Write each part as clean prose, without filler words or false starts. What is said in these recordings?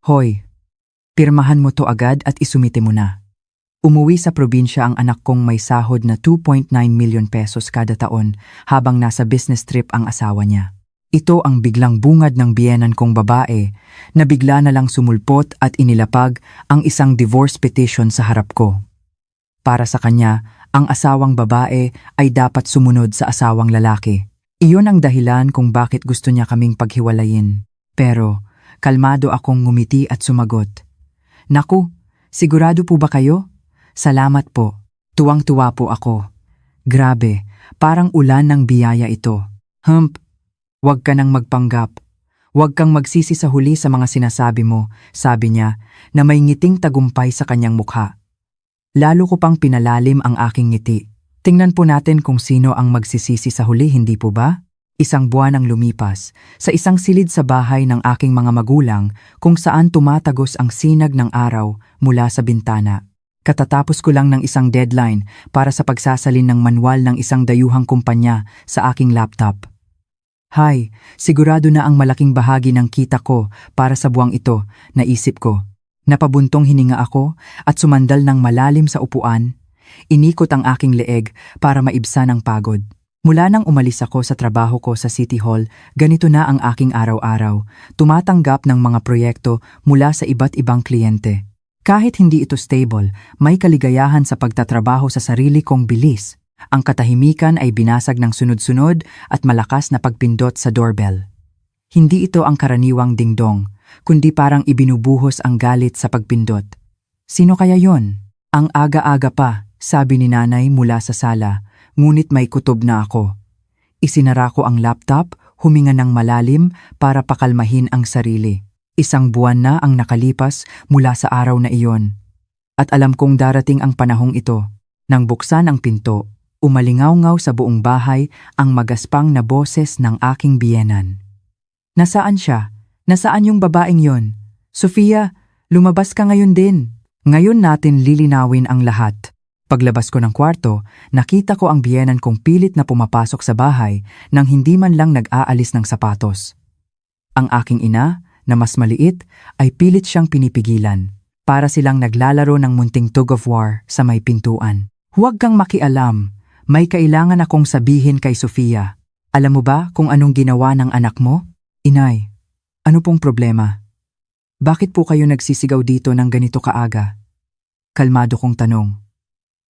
Hoy, pirmahan mo to agad at isumite mo na. Umuwi sa probinsya ang anak kong may sahod na 2.9 million pesos kada taon habang nasa business trip ang asawa niya. Ito ang biglang bungad ng biyenan kong babae na bigla na lang sumulpot at inilapag ang isang divorce petition sa harap ko. Para sa kanya, ang asawang babae ay dapat sumunod sa asawang lalaki. Iyon ang dahilan kung bakit gusto niya kaming paghiwalayin. Pero, kalmado akong ngumiti at sumagot. Naku, sigurado po ba kayo? Salamat po. Tuwang-tuwa po ako. Grabe, parang ulan ng biyaya ito. Huwag ka nang magpanggap. Huwag kang magsisi sa huli sa mga sinasabi mo, sabi niya, na may ngiting tagumpay sa kanyang mukha. Lalo ko pang pinalalim ang aking ngiti. Tingnan po natin kung sino ang magsisisi sa huli, hindi po ba? Isang buwan ang lumipas, sa isang silid sa bahay ng aking mga magulang kung saan tumatagos ang sinag ng araw mula sa bintana. Katatapos ko lang ng isang deadline para sa pagsasalin ng manual ng isang dayuhang kumpanya sa aking laptop. Hay, sigurado na ang malaking bahagi ng kita ko para sa buwang ito, naisip ko. Napabuntong hininga ako at sumandal ng malalim sa upuan. Inikot ang aking leeg para maibsan ang pagod. Mula nang umalis ako sa trabaho ko sa City Hall, ganito na ang aking araw-araw, tumatanggap ng mga proyekto mula sa iba't ibang kliyente. Kahit hindi ito stable, may kaligayahan sa pagtatrabaho sa sarili kong bilis. Ang katahimikan ay binasag ng sunod-sunod at malakas na pagpindot sa doorbell. Hindi ito ang karaniwang dingdong, kundi parang ibinubuhos ang galit sa pagpindot. Sino kaya yon? Ang aga-aga pa, sabi ni nanay mula sa sala, ngunit may kutob na ako. Isinara ko ang laptop, huminga ng malalim para pakalmahin ang sarili. Isang buwan na ang nakalipas mula sa araw na iyon. At alam kong darating ang panahong ito. Nang buksan ang pinto, umalingaw-ngaw sa buong bahay ang magaspang na boses ng aking biyenan. Nasaan siya? Nasaan yung babaeng yon? Sofia, lumabas ka ngayon din. Ngayon natin lilinawin ang lahat. Paglabas ko ng kwarto, nakita ko ang biyenan kong pilit na pumapasok sa bahay nang hindi man lang nag-aalis ng sapatos. Ang aking ina, na mas maliit, ay pilit siyang pinipigilan. Para silang naglalaro ng munting tug of war sa may pintuan. Huwag kang makialam. May kailangan akong sabihin kay Sofia. Alam mo ba kung anong ginawa ng anak mo? Inay, ano pong problema? Bakit po kayo nagsisigaw dito ng ganito kaaga? Kalmado kong tanong.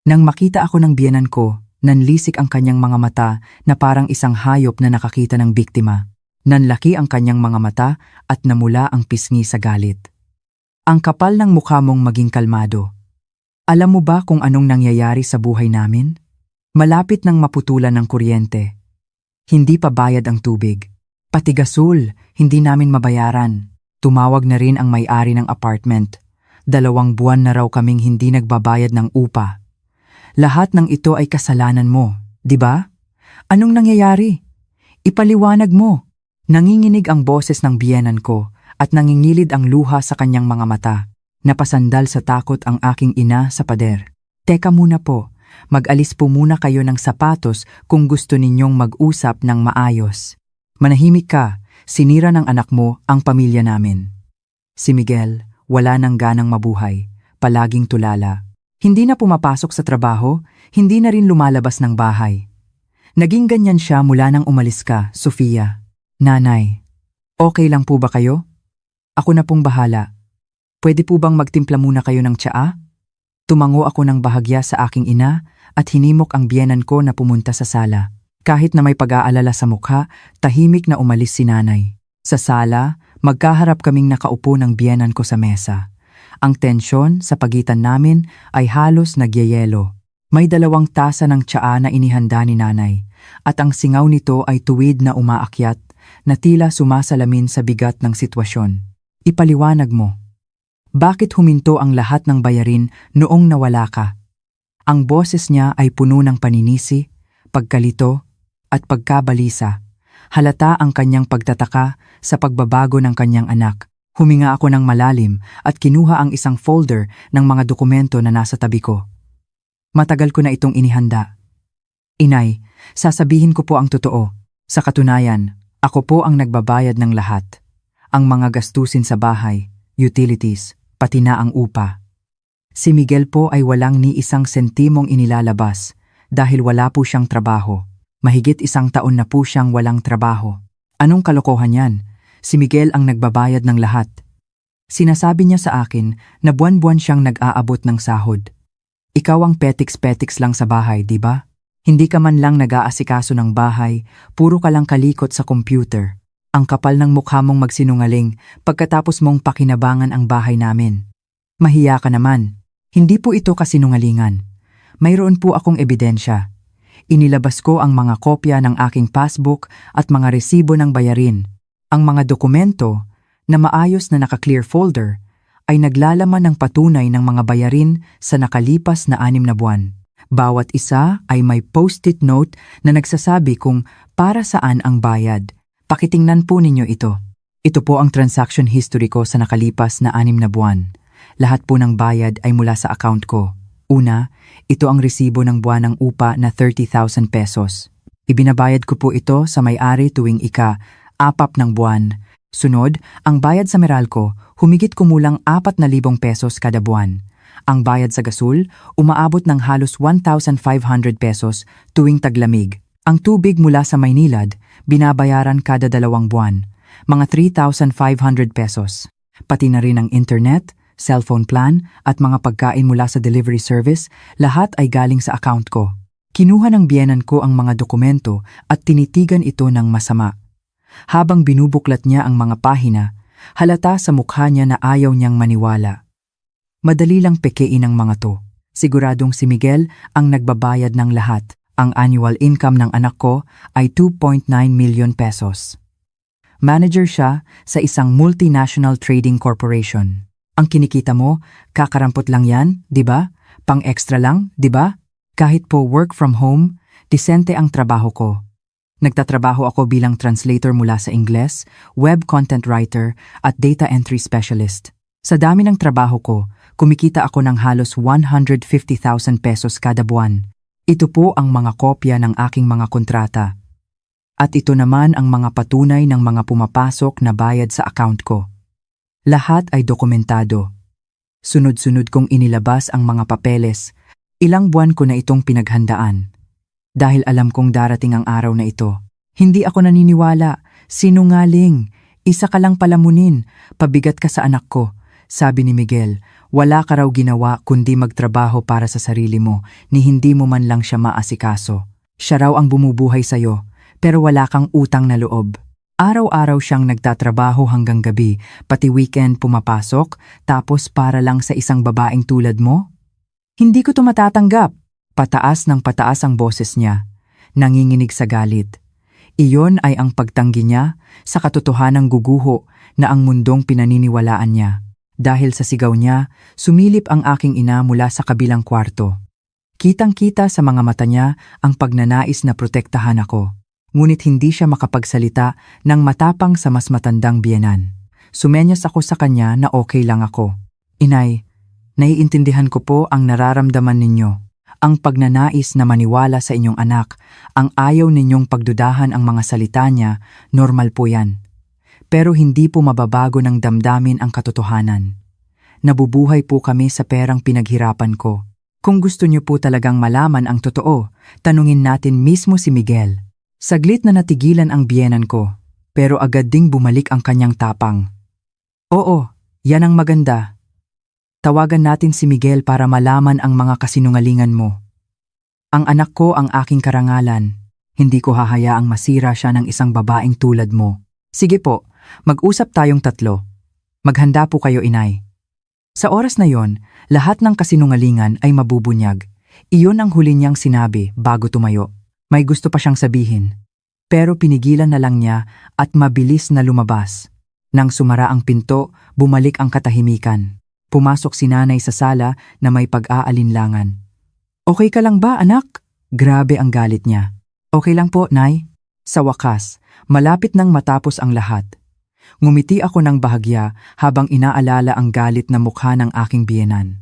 Nang makita ako ng biyenan ko, nanlisik ang kanyang mga mata na parang isang hayop na nakakita ng biktima. Nanlaki ang kanyang mga mata at namula ang pisngi sa galit. Ang kapal ng mukha mong maging kalmado. Alam mo ba kung anong nangyayari sa buhay namin? Malapit nang maputulan ng kuryente. Hindi pa bayad ang tubig. Pati gasul, hindi namin mabayaran. Tumawag na rin ang may-ari ng apartment. 2 buwan na raw kaming hindi nagbabayad ng upa. Lahat ng ito ay kasalanan mo, di ba? Anong nangyayari? Ipaliwanag mo. Nanginginig ang boses ng biyenan ko at nangingilid ang luha sa kanyang mga mata. Napasandal sa takot ang aking ina sa pader. Teka muna po, mag-alis po muna kayo ng sapatos kung gusto ninyong mag-usap ng maayos. Manahimik ka, sinira ng anak mo ang pamilya namin. Si Miguel, wala nang ganang mabuhay, palaging tulala. Hindi na pumapasok sa trabaho, hindi na rin lumalabas ng bahay. Naging ganyan siya mula nang umalis ka, Sofia. Nanay, okay lang po ba kayo? Ako na pong bahala. Pwede po bang magtimpla muna kayo ng tsaa? Tumango ako ng bahagya sa aking ina at hinimok ang biyenan ko na pumunta sa sala. Kahit na may pag-aalala sa mukha, tahimik na umalis si nanay. Sa sala, magkaharap kaming nakaupo ng biyenan ko sa mesa. Ang tensyon sa pagitan namin ay halos nagyayelo. May 2 tasa ng tsaa na inihanda ni nanay at ang singaw nito ay tuwid na umaakyat na tila sumasalamin sa bigat ng sitwasyon. Ipaliwanag mo. Bakit huminto ang lahat ng bayarin noong nawala ka? Ang boses niya ay puno ng paninisi, pagkalito, at pagkabalisa. Halata ang kanyang pagtataka sa pagbabago ng kanyang anak. Huminga ako ng malalim at kinuha ang isang folder ng mga dokumento na nasa tabi ko. Matagal ko na itong inihanda. Inay, sasabihin ko po ang totoo. Sa katunayan, ako po ang nagbabayad ng lahat. Ang mga gastusin sa bahay, utilities, pati na ang upa. Si Miguel po ay walang ni isang sentimong inilalabas dahil wala po siyang trabaho. Mahigit 1 taon na po siyang walang trabaho. Anong kalokohan yan? Si Miguel ang nagbabayad ng lahat. Sinasabi niya sa akin na buwan-buwan siyang nag-aabot ng sahod. Ikaw ang petiks-petiks lang sa bahay, di ba? Hindi ka man lang nag-aasikaso ng bahay, puro ka lang kalikot sa computer. Ang kapal ng mukha mong magsinungaling pagkatapos mong pakinabangan ang bahay namin. Mahiya ka naman. Hindi po ito kasinungalingan. Mayroon po akong ebidensya. Inilabas ko ang mga kopya ng aking passbook at mga resibo ng bayarin. Ang mga dokumento na maayos na naka-clear folder ay naglalaman ng patunay ng mga bayarin sa nakalipas na 6 na buwan. Bawat isa ay may post-it note na nagsasabi kung para saan ang bayad. Pakitingnan po ninyo ito. Ito po ang transaction history ko sa nakalipas na 6 na buwan. Lahat po ng bayad ay mula sa account ko. Una, ito ang resibo ng buwan ng upa na 30,000 pesos. Ibinabayad ko po ito sa may-ari tuwing ika-4 ng buwan. Sunod, ang bayad sa Meralco, humigit kumulang 4,000 pesos kada buwan. Ang bayad sa gasul, umaabot ng halos 1,500 pesos tuwing taglamig. Ang tubig mula sa Maynilad, binabayaran kada 2 buwan, mga 3,500 pesos. Pati na rin ang internet, cellphone plan at mga pagkain mula sa delivery service, lahat ay galing sa account ko. Kinuha ng biyenan ko ang mga dokumento at tinitigan ito ng masama. Habang binubuklat niya ang mga pahina, halata sa mukha niya na ayaw niyang maniwala. Madali lang pekein ang mga to. Siguradong si Miguel ang nagbabayad ng lahat. Ang annual income ng anak ko ay 2.9 million pesos. Manager siya sa isang multinational trading corporation. Ang kinikita mo, kakarampot lang yan, di ba? Pang-extra lang, di ba? Kahit po work from home, disente ang trabaho ko. Nagtatrabaho ako bilang translator mula sa Ingles, web content writer at data entry specialist. Sa dami ng trabaho ko, kumikita ako ng halos 150,000 pesos kada buwan. Ito po ang mga kopya ng aking mga kontrata. At ito naman ang mga patunay ng mga pumapasok na bayad sa account ko. Lahat ay dokumentado. Sunod-sunod kong inilabas ang mga papeles. Ilang buwan ko na itong pinaghandaan. Dahil alam kong darating ang araw na ito. Hindi ako naniniwala. Sinungaling. Isa ka lang palamunin. Pabigat ka sa anak ko. Sabi ni Miguel, wala ka raw ginawa kundi magtrabaho para sa sarili mo ni hindi mo man lang siya maasikaso. Siya raw ang bumubuhay sa'yo, pero wala kang utang na loob. Araw-araw siyang nagtatrabaho hanggang gabi, pati weekend pumapasok, tapos para lang sa isang babaeng tulad mo? Hindi ko to matatanggap. Pataas ng pataas ang boses niya, nanginginig sa galit. Iyon ay ang pagtanggi niya sa katotohanang guguho na ang mundong pinaniniwalaan niya. Dahil sa sigaw niya, sumilip ang aking ina mula sa kabilang kwarto. Kitang-kita sa mga mata niya ang pagnanais na protektahan ako. Ngunit hindi siya makapagsalita ng matapang sa mas matandang biyenan. Sumenyas ako sa kanya na okay lang ako. Inay, naiintindihan ko po ang nararamdaman ninyo. Ang pagnanais na maniwala sa inyong anak, ang ayaw ninyong pagdudahan ang mga salita niya, normal po yan. Pero hindi po mababago ng damdamin ang katotohanan. Nabubuhay po kami sa perang pinaghirapan ko. Kung gusto niyo po talagang malaman ang totoo, tanungin natin mismo si Miguel. Saglit na natigilan ang biyenan ko, pero agad ding bumalik ang kanyang tapang. Oo, yan ang maganda. Tawagan natin si Miguel para malaman ang mga kasinungalingan mo. Ang anak ko ang aking karangalan. Hindi ko hahayaang masira siya ng isang babaeng tulad mo. Sige po, mag-usap tayong tatlo. Maghanda po kayo, inay. Sa oras na yon, lahat ng kasinungalingan ay mabubunyag. Iyon ang huli niyang sinabi bago tumayo. May gusto pa siyang sabihin. Pero pinigilan na lang niya at mabilis na lumabas. Nang sumara ang pinto, bumalik ang katahimikan. Pumasok si nanay sa sala na may pag-aalinlangan. Okay ka lang ba, anak? Grabe ang galit niya. Okay lang po, nay. Sa wakas, malapit nang matapos ang lahat. Ngumiti ako ng bahagya habang inaalala ang galit na mukha ng aking biyenan.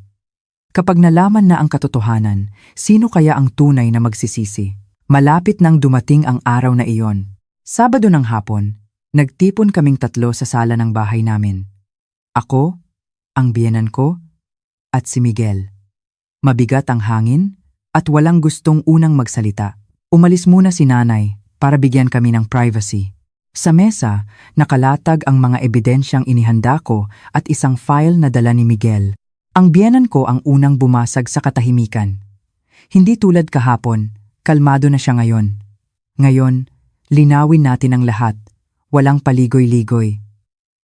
Kapag nalaman na ang katotohanan, sino kaya ang tunay na magsisisi? Malapit nang dumating ang araw na iyon. Sabado ng hapon, nagtipon kaming tatlo sa sala ng bahay namin. Ako, ang biyenan ko, at si Miguel. Mabigat ang hangin at walang gustong unang magsalita. Umalis muna si nanay para bigyan kami ng privacy. Sa mesa, nakalatag ang mga ebidensyang inihanda ko at isang file na dala ni Miguel. Ang biyenan ko ang unang bumasag sa katahimikan. Hindi tulad kahapon, kalmado na siya ngayon. Ngayon, linawin natin ang lahat. Walang paligoy-ligoy.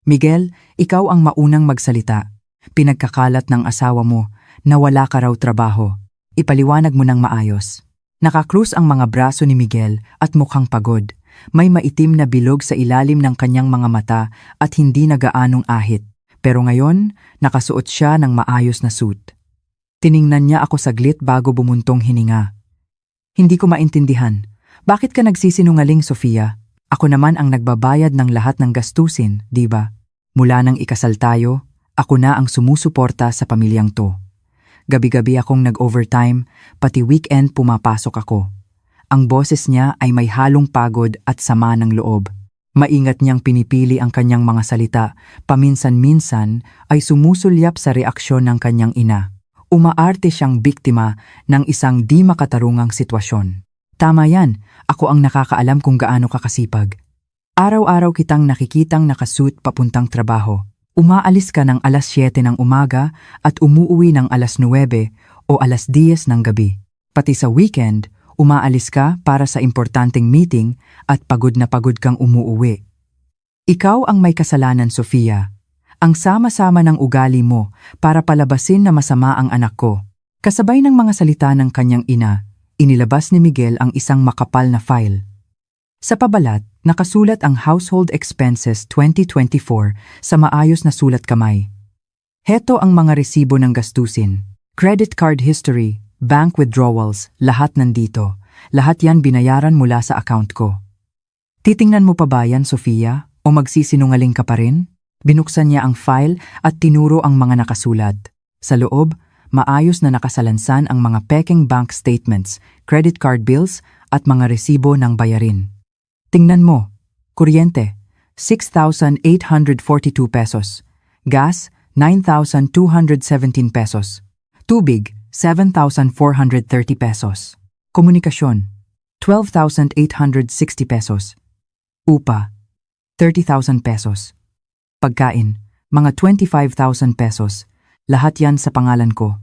Miguel, ikaw ang maunang magsalita. Pinagkakalat ng asawa mo na wala ka raw trabaho. Ipaliwanag mo ng maayos. Nakakrus ang mga braso ni Miguel at mukhang pagod. May maitim na bilog sa ilalim ng kanyang mga mata at hindi na gaanong ahit. Pero ngayon, nakasuot siya ng maayos na suit. Tiningnan niya ako saglit bago bumuntong hininga. Hindi ko maintindihan. Bakit ka nagsisinungaling, Sofia? Ako naman ang nagbabayad ng lahat ng gastusin, di ba? Mula nang ikasal tayo, ako na ang sumusuporta sa pamilyang to. Gabi-gabi akong nag-overtime, pati weekend pumapasok ako. Ang boses niya ay may halong pagod at sama ng loob. Maingat niyang pinipili ang kanyang mga salita, paminsan-minsan ay sumusulyap sa reaksyon ng kanyang ina. Umaarte siyang biktima ng isang di makatarungang sitwasyon. Tama yan, ako ang nakakaalam kung gaano ka kasipag. Araw-araw kitang nakikitang nakasuit papuntang trabaho. Umaalis ka ng alas 7 ng umaga at umuuwi ng alas 9 o alas 10 ng gabi. Pati sa weekend, umaalis ka para sa importanteng meeting at pagod na pagod kang umuuwi. Ikaw ang may kasalanan, Sofia. Ang sama-sama ng ugali mo para palabasin na masama ang anak ko. Kasabay ng mga salita ng kanyang ina, inilabas ni Miguel ang isang makapal na file. Sa pabalat, nakasulat ang Household Expenses 2024 sa maayos na sulat kamay. Heto ang mga resibo ng gastusin, credit card history, bank withdrawals, lahat nandito. Lahat yan binayaran mula sa account ko. Titingnan mo pa ba yan, Sofia? O magsisinungaling ka pa rin? Binuksan niya ang file at tinuro ang mga nakasulat. Sa loob, maayos na nakasalansan ang mga peking bank statements, credit card bills at mga resibo ng bayarin. Tingnan mo, kuryente, 6,842 pesos. Gas, 9,217 pesos. Tubig, 7,430 pesos. Komunikasyon, 12,860 pesos. Upa, 30,000 pesos. Pagkain, mga 25,000 pesos. Lahat yan sa pangalan ko.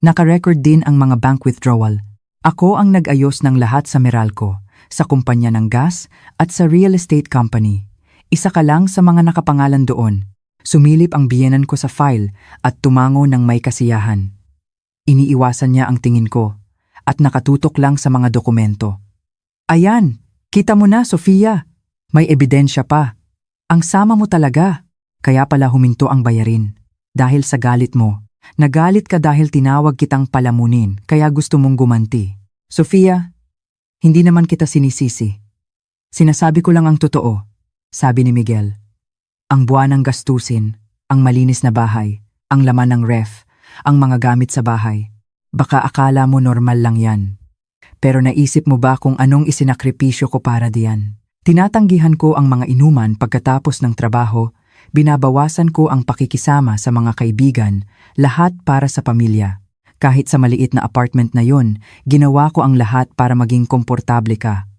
Naka-record din ang mga bank withdrawal. Ako ang nag-ayos ng lahat sa Meralco, sa kumpanya ng gas at sa real estate company. Isa ka lang sa mga nakapangalan doon. Sumilip ang biyenan ko sa file at tumango ng may kasiyahan. Iniiwasan niya ang tingin ko at nakatutok lang sa mga dokumento. Ayan, kita mo na, Sofia. May ebidensya pa. Ang sama mo talaga. Kaya pala huminto ang bayarin. Dahil sa galit mo. Nagalit ka dahil tinawag kitang palamunin, kaya gusto mong gumanti. Sofia, hindi naman kita sinisisi. Sinasabi ko lang ang totoo, sabi ni Miguel. Ang buwan ng gastusin, ang malinis na bahay, ang laman ng ref, ang mga gamit sa bahay. Baka akala mo normal lang yan. Pero naisip mo ba kung anong isinakripisyo ko para diyan? Tinatanggihan ko ang mga inuman pagkatapos ng trabaho, binabawasan ko ang pakikisama sa mga kaibigan, lahat para sa pamilya. Kahit sa maliit na apartment na yon, ginawa ko ang lahat para maging komportable ka.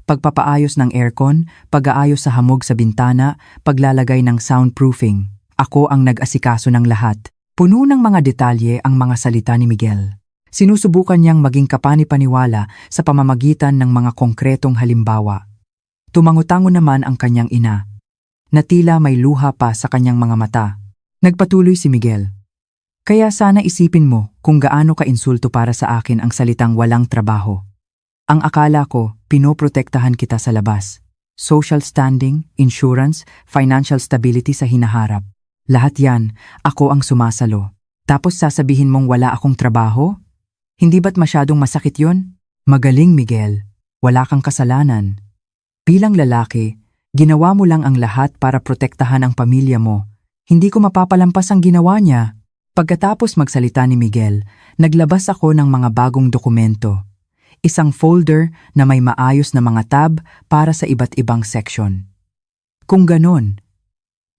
Pagpapaayos ng aircon, pag-aayos sa hamog sa bintana, paglalagay ng soundproofing. Ako ang nag-asikaso ng lahat. Puno ng mga detalye ang mga salita ni Miguel. Sinusubukan niyang maging kapani-paniwala sa pamamagitan ng mga konkretong halimbawa. Tumango-tango naman ang kanyang ina, na tila may luha pa sa kanyang mga mata. Nagpatuloy si Miguel. Kaya sana isipin mo kung gaano ka-insulto para sa akin ang salitang walang trabaho. Ang akala ko, pinoprotektahan kita sa labas. Social standing, insurance, financial stability sa hinaharap. Lahat yan, ako ang sumasalo. Tapos sasabihin mong wala akong trabaho? Hindi ba't masyadong masakit yon? Magaling, Miguel. Wala kang kasalanan. Bilang lalaki, ginawa mo lang ang lahat para protektahan ang pamilya mo. Hindi ko mapapalampas ang ginawa niya. Pagkatapos magsalita ni Miguel, naglabas ako ng mga bagong dokumento. Isang folder na may maayos na mga tab para sa iba't ibang section. Kung ganon,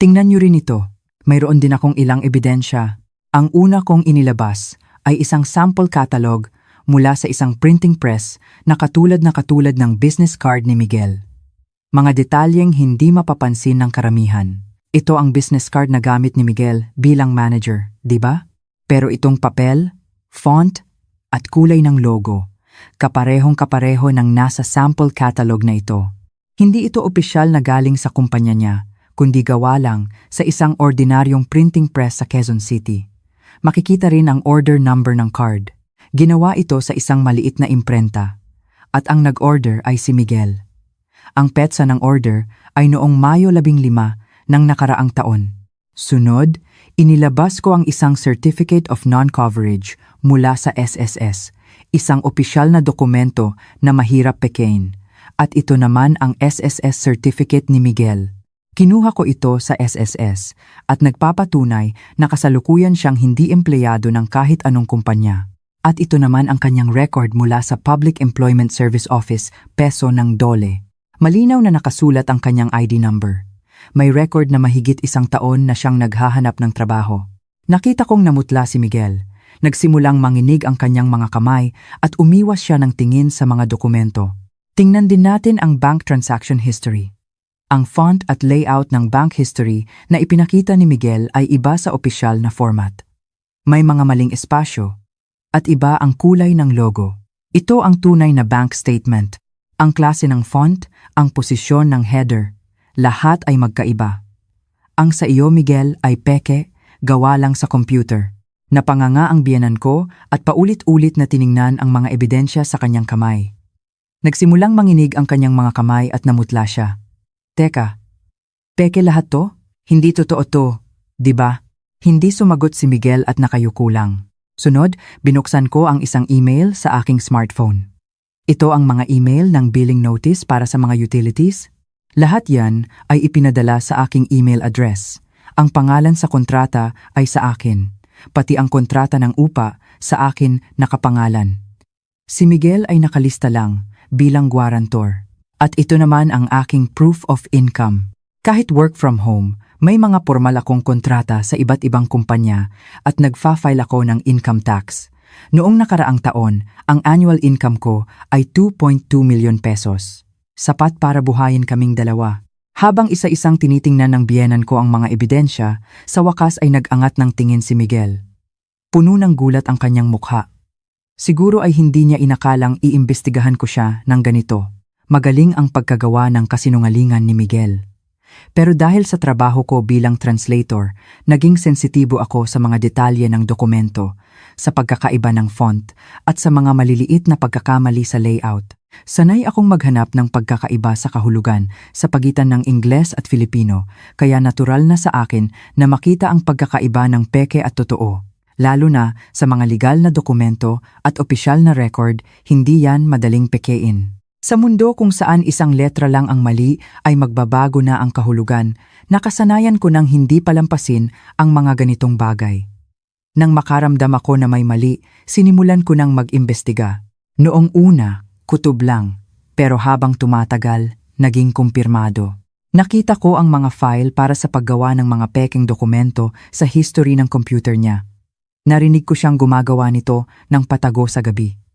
tingnan niyo rin ito. Mayroon din akong ilang ebidensya. Ang una kong inilabas ay isang sample catalog mula sa isang printing press na katulad ng business card ni Miguel. Mga detalyeng hindi mapapansin ng karamihan. Ito ang business card na gamit ni Miguel bilang manager, di ba? Pero itong papel, font, at kulay ng logo, kaparehong-kapareho ng nasa sample catalog na ito. Hindi ito opisyal na galing sa kumpanya niya, kundi gawa lang sa isang ordinaryong printing press sa Quezon City. Makikita rin ang order number ng card. Ginawa ito sa isang maliit na imprenta. At ang nag-order ay si Miguel. Ang petsa ng order ay noong Mayo 15 ng nakaraang taon. Sunod, inilabas ko ang isang Certificate of Non-Coverage mula sa SSS, isang opisyal na dokumento na mahirap pekain. At ito naman ang SSS Certificate ni Miguel. Kinuha ko ito sa SSS at nagpapatunay na kasalukuyan siyang hindi empleyado ng kahit anong kumpanya. At ito naman ang kanyang record mula sa Public Employment Service Office, Peso ng DOLE. Malinaw na nakasulat ang kanyang ID number. May record na mahigit 1 taon na siyang naghahanap ng trabaho. Nakita kong namutla si Miguel. Nagsimulang manginig ang kanyang mga kamay at umiwas siya ng tingin sa mga dokumento. Tingnan din natin ang bank transaction history. Ang font at layout ng bank history na ipinakita ni Miguel ay iba sa opisyal na format. May mga maling espasyo at iba ang kulay ng logo. Ito ang tunay na bank statement. Ang klase ng font, ang posisyon ng header, lahat ay magkaiba. Ang sa iyo, Miguel, ay peke, gawa lang sa computer. Napanganga ang biyenan ko at paulit-ulit na tiningnan ang mga ebidensya sa kanyang kamay. Nagsimulang manginig ang kanyang mga kamay at namutla siya. Teka, peke lahat to? Hindi totoo to, di ba? Hindi sumagot si Miguel at nakayuko lang. Sunod, binuksan ko ang isang email sa aking smartphone. Ito ang mga email ng billing notice para sa mga utilities. Lahat yan ay ipinadala sa aking email address. Ang pangalan sa kontrata ay sa akin. Pati ang kontrata ng upa sa akin nakapangalan. Si Miguel ay nakalista lang bilang guarantor. At ito naman ang aking proof of income. Kahit work from home, may mga formal akong kontrata sa iba't ibang kumpanya at nagfa-file ako ng income tax. Noong nakaraang taon, ang annual income ko ay 2.2 million pesos. Sapat para buhayin kaming dalawa. Habang isa-isang tinitingnan ng biyenan ko ang mga ebidensya, sa wakas ay nag-angat ng tingin si Miguel. Puno ng gulat ang kanyang mukha. Siguro ay hindi niya inakalang iimbestigahan ko siya ng ganito. Magaling ang pagkagawa ng kasinungalingan ni Miguel. Pero dahil sa trabaho ko bilang translator, naging sensitibo ako sa mga detalye ng dokumento, sa pagkakaiba ng font, at sa mga maliliit na pagkakamali sa layout. Sanay akong maghanap ng pagkakaiba sa kahulugan sa pagitan ng Ingles at Filipino, kaya natural na sa akin na makita ang pagkakaiba ng peke at totoo. Lalo na sa mga legal na dokumento at opisyal na record, hindi yan madaling pekein. Sa mundo kung saan isang letra lang ang mali ay magbabago na ang kahulugan, nakasanayan ko nang hindi palampasin ang mga ganitong bagay. Nang makaramdam ako na may mali, sinimulan ko nang mag-imbestiga. Noong una, kutob lang, pero habang tumatagal, naging kumpirmado. Nakita ko ang mga file para sa paggawa ng mga pekeng dokumento sa history ng computer niya. Narinig ko siyang gumagawa nito ng patago sa gabi.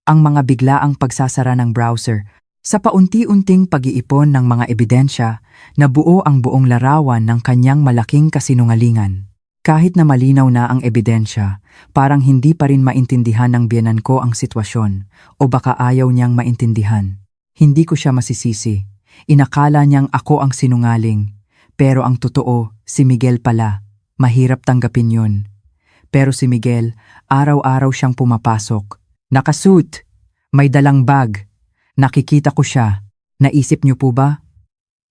Ang mga biglaang pagsasara ng browser, sa paunti-unting pag-iipon ng mga ebidensya, nabuo ang buong larawan ng kanyang malaking kasinungalingan. Kahit na malinaw na ang ebidensya, parang hindi pa rin maintindihan ng biyenan ko ang sitwasyon o baka ayaw niyang maintindihan. Hindi ko siya masisisi. Inakala niyang ako ang sinungaling. Pero ang totoo, si Miguel pala. Mahirap tanggapin yun. Pero si Miguel, araw-araw siyang pumapasok. Nakasuit, may dalang bag. Nakikita ko siya. Naisip niyo po ba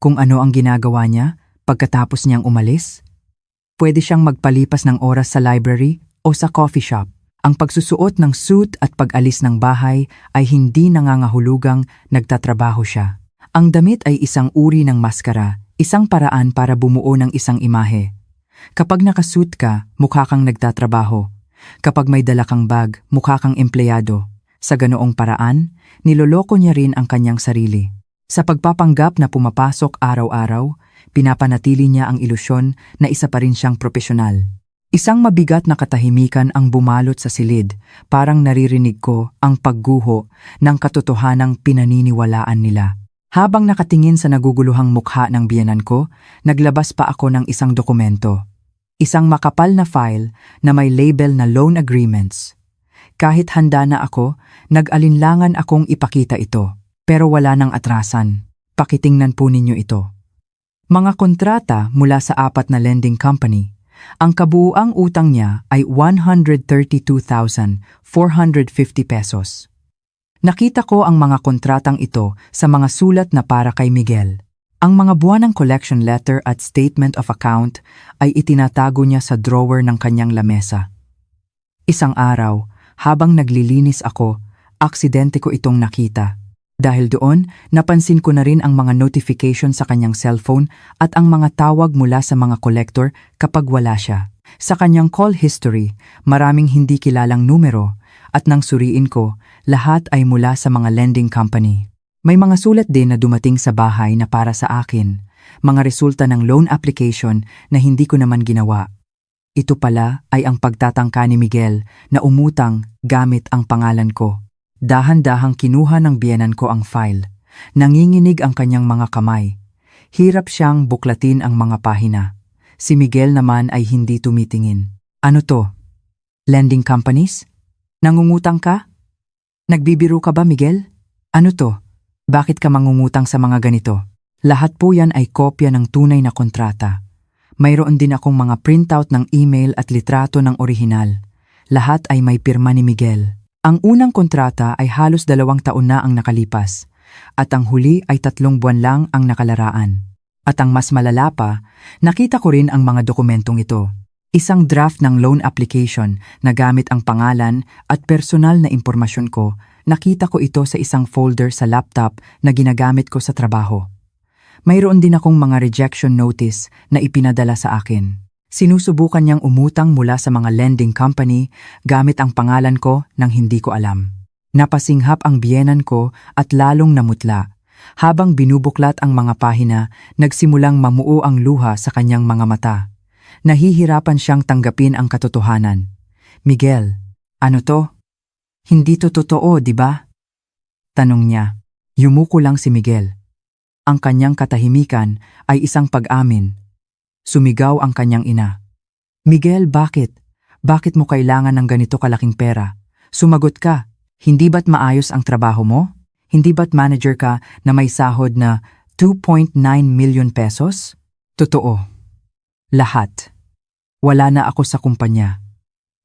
kung ano ang ginagawa niya pagkatapos niyang umalis? Pwede siyang magpalipas ng oras sa library o sa coffee shop. Ang pagsusuot ng suit at pag-alis ng bahay ay hindi nangangahulugang nagtatrabaho siya. Ang damit ay isang uri ng maskara, isang paraan para bumuo ng isang imahe. Kapag nakasuit ka, mukha kang nagtatrabaho. Kapag may dala kang bag, mukha kang empleyado. Sa ganoong paraan, niloloko niya rin ang kanyang sarili. Sa pagpapanggap na pumapasok araw-araw, pinapanatili niya ang ilusyon na isa pa rin siyang propesyonal. Isang mabigat na katahimikan ang bumalot sa silid, parang naririnig ko ang pagguho ng katotohanang pinaniniwalaan nila. Habang nakatingin sa naguguluhang mukha ng biyenan ko, naglabas pa ako ng isang dokumento. Isang makapal na file na may label na loan agreements. Kahit handa na ako, nag-alinlangan akong ipakita ito. Pero wala nang atrasan. Pakitingnan po ninyo ito. Mga kontrata mula sa 4 na lending company. Ang kabuuang utang niya ay 132,450 pesos. Nakita ko ang mga kontratang ito sa mga sulat na para kay Miguel. Ang mga buwanang collection letter at statement of account ay itinatago niya sa drawer ng kanyang lamesa. Isang araw, habang naglilinis ako, aksidente ko itong nakita. Dahil doon, napansin ko na rin ang mga notification sa kanyang cellphone at ang mga tawag mula sa mga collector kapag wala siya. Sa kanyang call history, maraming hindi kilalang numero at nang suriin ko, lahat ay mula sa mga lending company. May mga sulat din na dumating sa bahay na para sa akin, mga resulta ng loan application na hindi ko naman ginawa. Ito pala ay ang pagtatangka ni Miguel na umutang gamit ang pangalan ko. Dahan-dahang kinuha ng biyenan ko ang file. Nanginginig ang kanyang mga kamay. Hirap siyang buklatin ang mga pahina. Si Miguel naman ay hindi tumitingin. Ano to? Lending companies? Nangungutang ka? Nagbibiro ka ba, Miguel? Ano to? Bakit ka mangungutang sa mga ganito? Lahat po yan ay kopya ng tunay na kontrata. Mayroon din akong mga printout ng email at litrato ng orihinal. Lahat ay may pirma ni Miguel. Ang unang kontrata ay halos 2 taon na ang nakalipas, at ang huli ay 3 buwan lang ang nakalaraan. At ang mas malala pa, nakita ko rin ang mga dokumentong ito. Isang draft ng loan application na gamit ang pangalan at personal na impormasyon ko, nakita ko ito sa isang folder sa laptop na ginagamit ko sa trabaho. Mayroon din akong mga rejection notice na ipinadala sa akin. Sinusubukan niyang umutang mula sa mga lending company gamit ang pangalan ko nang hindi ko alam. Napasinghap ang biyenan ko at lalong namutla. Habang binubuklat ang mga pahina, nagsimulang mamuo ang luha sa kanyang mga mata. Nahihirapan siyang tanggapin ang katotohanan. Miguel, ano to? Hindi to totoo, di ba? Tanong niya. Yumuko lang si Miguel. Ang kanyang katahimikan ay isang pag-amin. Sumigaw ang kanyang ina. Miguel, bakit? Bakit mo kailangan ng ganito kalaking pera? Sumagot ka. Hindi ba't maayos ang trabaho mo? Hindi ba't manager ka na may sahod na 2.9 million pesos? Totoo. Lahat. Wala na ako sa kumpanya.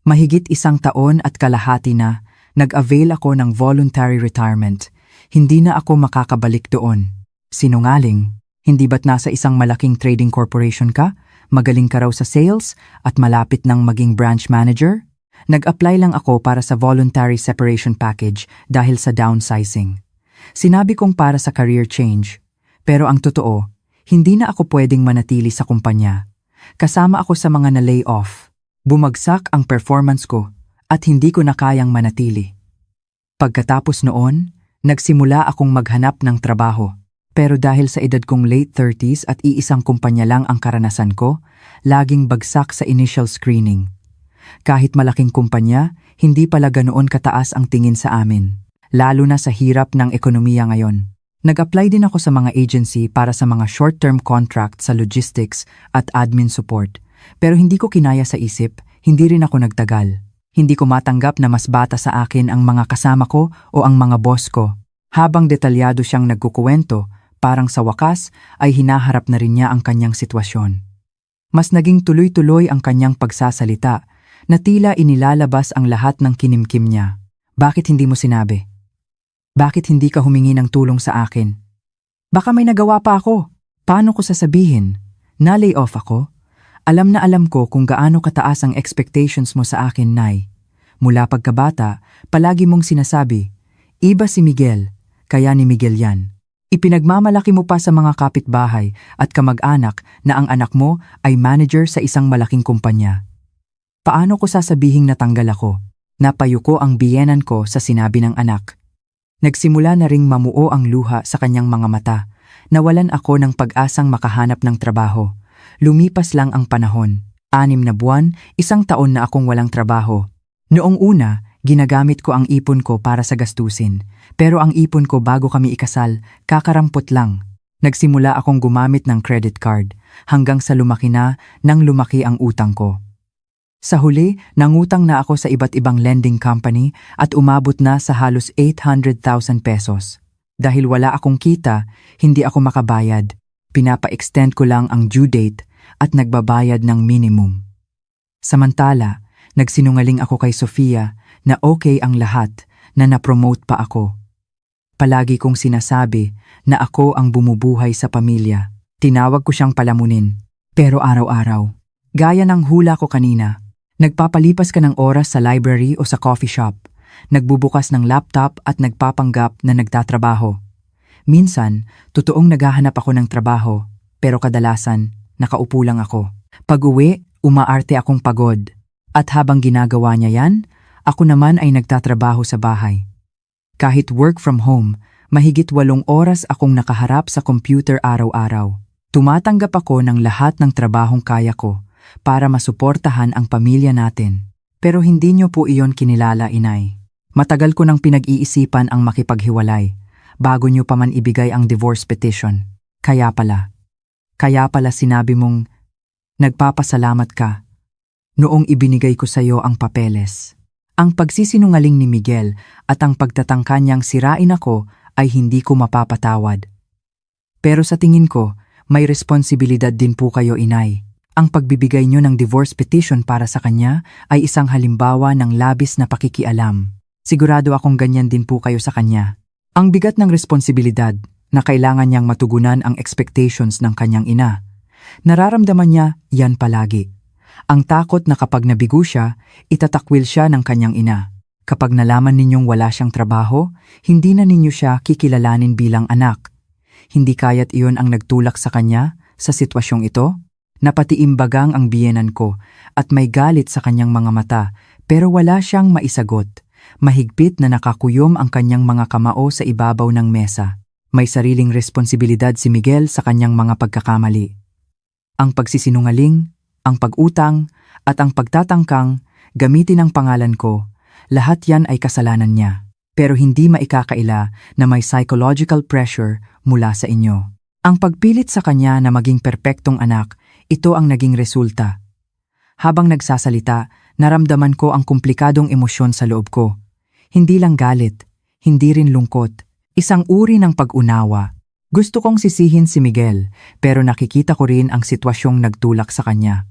Mahigit 1 taon at kalahati na, nag-avail ako ng voluntary retirement. Hindi na ako makakabalik doon. Sinungaling. Hindi ba't nasa isang malaking trading corporation ka? Magaling ka raw sa sales at malapit ng maging branch manager? Nag-apply lang ako para sa voluntary separation package dahil sa downsizing. Sinabi kong para sa career change. Pero ang totoo, hindi na ako pwedeng manatili sa kumpanya. Kasama ako sa mga na-lay off. Bumagsak ang performance ko at hindi ko na kayang manatili. Pagkatapos noon, nagsimula akong maghanap ng trabaho. Pero dahil sa edad kong late 30s at iisang kumpanya lang ang karanasan ko, laging bagsak sa initial screening. Kahit malaking kumpanya, hindi pala ganoon kataas ang tingin sa amin, lalo na sa hirap ng ekonomiya ngayon. Nag-apply din ako sa mga agency para sa mga short-term contract sa logistics at admin support. Pero hindi ko kinaya sa isip, hindi rin ako nagtagal. Hindi ko matanggap na mas bata sa akin ang mga kasama ko o ang mga boss ko. Habang detalyado siyang nagkukuwento, parang sa wakas ay hinaharap na rin niya ang kanyang sitwasyon. Mas naging tuloy-tuloy ang kanyang pagsasalita na tila inilalabas ang lahat ng kinimkim niya. Bakit hindi mo sinabi? Bakit hindi ka humingi ng tulong sa akin? Baka may nagawa pa ako. Paano ko sasabihin? Na-lay off ako? Alam na alam ko kung gaano kataas ang expectations mo sa akin, Nay. Mula pagkabata, palagi mong sinasabi, iba si Miguel, kaya ni Miguel yan. Ipinagmamalaki mo pa sa mga kapitbahay at kamag-anak na ang anak mo ay manager sa isang malaking kumpanya. Paano ko sasabihing natanggal ako? Napayuko ang biyenan ko sa sinabi ng anak. Nagsimula na ring mamuo ang luha sa kanyang mga mata. Nawalan ako ng pag-asang makahanap ng trabaho. Lumipas lang ang panahon. 6 na buwan, 1 taon na akong walang trabaho. Noong una, ginagamit ko ang ipon ko para sa gastusin. Pero ang ipon ko bago kami ikasal, kakarampot lang. Nagsimula akong gumamit ng credit card hanggang sa lumaki na nang lumaki ang utang ko. Sa huli, nangutang na ako sa iba't ibang lending company at umabot na sa halos 800,000 pesos. Dahil wala akong kita, hindi ako makabayad. Pinapa-extend ko lang ang due date at nagbabayad ng minimum. Samantala, nagsinungaling ako kay Sofia na okay ang lahat, na na-promote pa ako. Palagi kong sinasabi na ako ang bumubuhay sa pamilya. Tinawag ko siyang palamunin. Pero araw-araw, gaya ng hula ko kanina, nagpapalipas ka ng oras sa library o sa coffee shop, nagbubukas ng laptop at nagpapanggap na nagtatrabaho. Minsan, totoong naghahanap ako ng trabaho, pero kadalasan, nakaupo lang ako. Pag-uwi, umaarte akong pagod. At habang ginagawa niya yan, ako naman ay nagtatrabaho sa bahay. Kahit work from home, mahigit 8 oras akong nakaharap sa computer araw-araw. Tumatanggap ako ng lahat ng trabahong kaya ko para masuportahan ang pamilya natin. Pero hindi niyo po iyon kinilala, Inay. Matagal ko nang pinag-iisipan ang makipaghiwalay bago niyo pa man ibigay ang divorce petition. Kaya pala sinabi mong nagpapasalamat ka noong ibinigay ko sa iyo ang papeles. Ang pagsisinungaling ni Miguel at ang pagtatangka niyang sirain ako ay hindi ko mapapatawad. Pero sa tingin ko, may responsibilidad din po kayo, Inay. Ang pagbibigay niyo ng divorce petition para sa kanya ay isang halimbawa ng labis na pakikialam. Sigurado akong ganyan din po kayo sa kanya. Ang bigat ng responsibilidad na kailangan niyang matugunan ang expectations ng kanyang ina. Nararamdaman niya yan palagi. Ang takot na kapag nabigo siya, itatakwil siya ng kanyang ina. Kapag nalaman ninyong wala siyang trabaho, hindi na ninyo siya kikilalanin bilang anak. Hindi kaya't iyon ang nagtulak sa kanya sa sitwasyong ito? Napatiimbagang ang biyenan ko at may galit sa kanyang mga mata pero wala siyang maisagot. Mahigpit na nakakuyom ang kanyang mga kamao sa ibabaw ng mesa. May sariling responsibilidad si Miguel sa kanyang mga pagkakamali. Ang pagsisinungaling, ang pag-utang, at ang pagtatangkang gamitin ang pangalan ko, lahat yan ay kasalanan niya. Pero hindi maikakaila na may psychological pressure mula sa inyo. Ang pagpilit sa kanya na maging perpektong anak, ito ang naging resulta. Habang nagsasalita, naramdaman ko ang komplikadong emosyon sa loob ko. Hindi lang galit, hindi rin lungkot, isang uri ng pag-unawa. Gusto kong sisihin si Miguel, pero nakikita ko rin ang sitwasyong nagtulak sa kanya.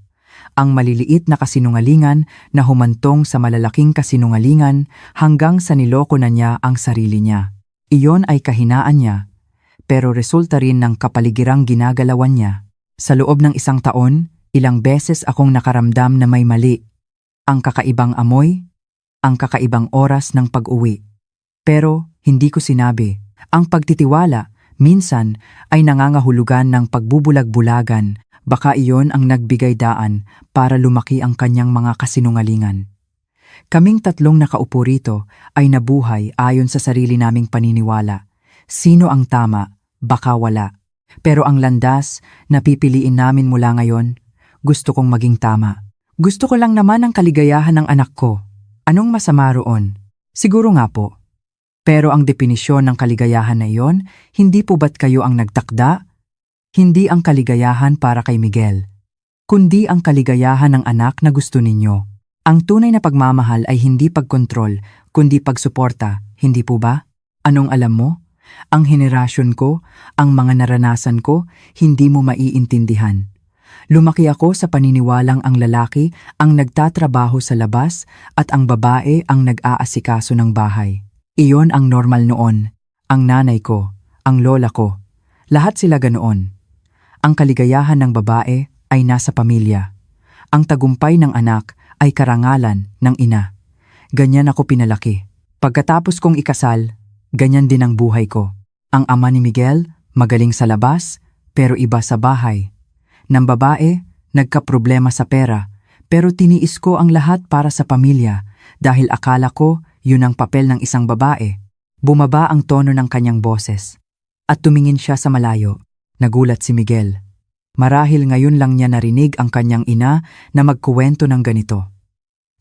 Ang maliliit na kasinungalingan na humantong sa malalaking kasinungalingan hanggang sa niloko na niya ang sarili niya. Iyon ay kahinaan niya, pero resulta rin ng kapaligirang ginagalawan niya. Sa loob ng 1 taon, ilang beses akong nakaramdam na may mali. Ang kakaibang amoy, ang kakaibang oras ng pag-uwi. Pero hindi ko sinabi. Ang pagtitiwala, minsan ay nangangahulugan ng pagbubulag-bulagan. Baka iyon ang nagbigay daan para lumaki ang kanyang mga kasinungalingan. Kaming 3 nakaupo rito ay nabuhay ayon sa sarili naming paniniwala. Sino ang tama? Baka wala. Pero ang landas na pipiliin namin mula ngayon, gusto kong maging tama. Gusto ko lang naman ang kaligayahan ng anak ko. Anong masama roon? Siguro nga po. Pero ang definisyon ng kaligayahan na iyon, hindi po ba't kayo ang nagtakda? Hindi ang kaligayahan para kay Miguel, kundi ang kaligayahan ng anak na gusto ninyo. Ang tunay na pagmamahal ay hindi pagkontrol, kundi pagsuporta, hindi po ba? Anong alam mo? Ang henerasyon ko, ang mga naranasan ko, hindi mo maiintindihan. Lumaki ako sa paniniwalang ang lalaki ang nagtatrabaho sa labas at ang babae ang nag-aasikaso ng bahay. Iyon ang normal noon. Ang nanay ko, ang lola ko, lahat sila ganoon. Ang kaligayahan ng babae ay nasa pamilya. Ang tagumpay ng anak ay karangalan ng ina. Ganyan ako pinalaki. Pagkatapos kong ikasal, ganyan din ang buhay ko. Ang ama ni Miguel, magaling sa labas, pero iba sa bahay. Ng babae, nagkaproblema sa pera, pero tiniis ko ang lahat para sa pamilya dahil akala ko yun ang papel ng isang babae. Bumaba ang tono ng kanyang boses at tumingin siya sa malayo. Nagulat si Miguel. Marahil ngayon lang niya narinig ang kanyang ina na magkuwento ng ganito.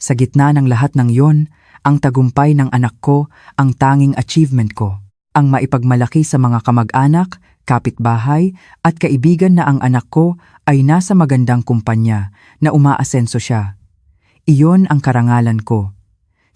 Sa gitna ng lahat ng yon, ang tagumpay ng anak ko ang tanging achievement ko. Ang maipagmalaki sa mga kamag-anak, kapitbahay at kaibigan na ang anak ko ay nasa magandang kumpanya na umaasenso siya. Iyon ang karangalan ko.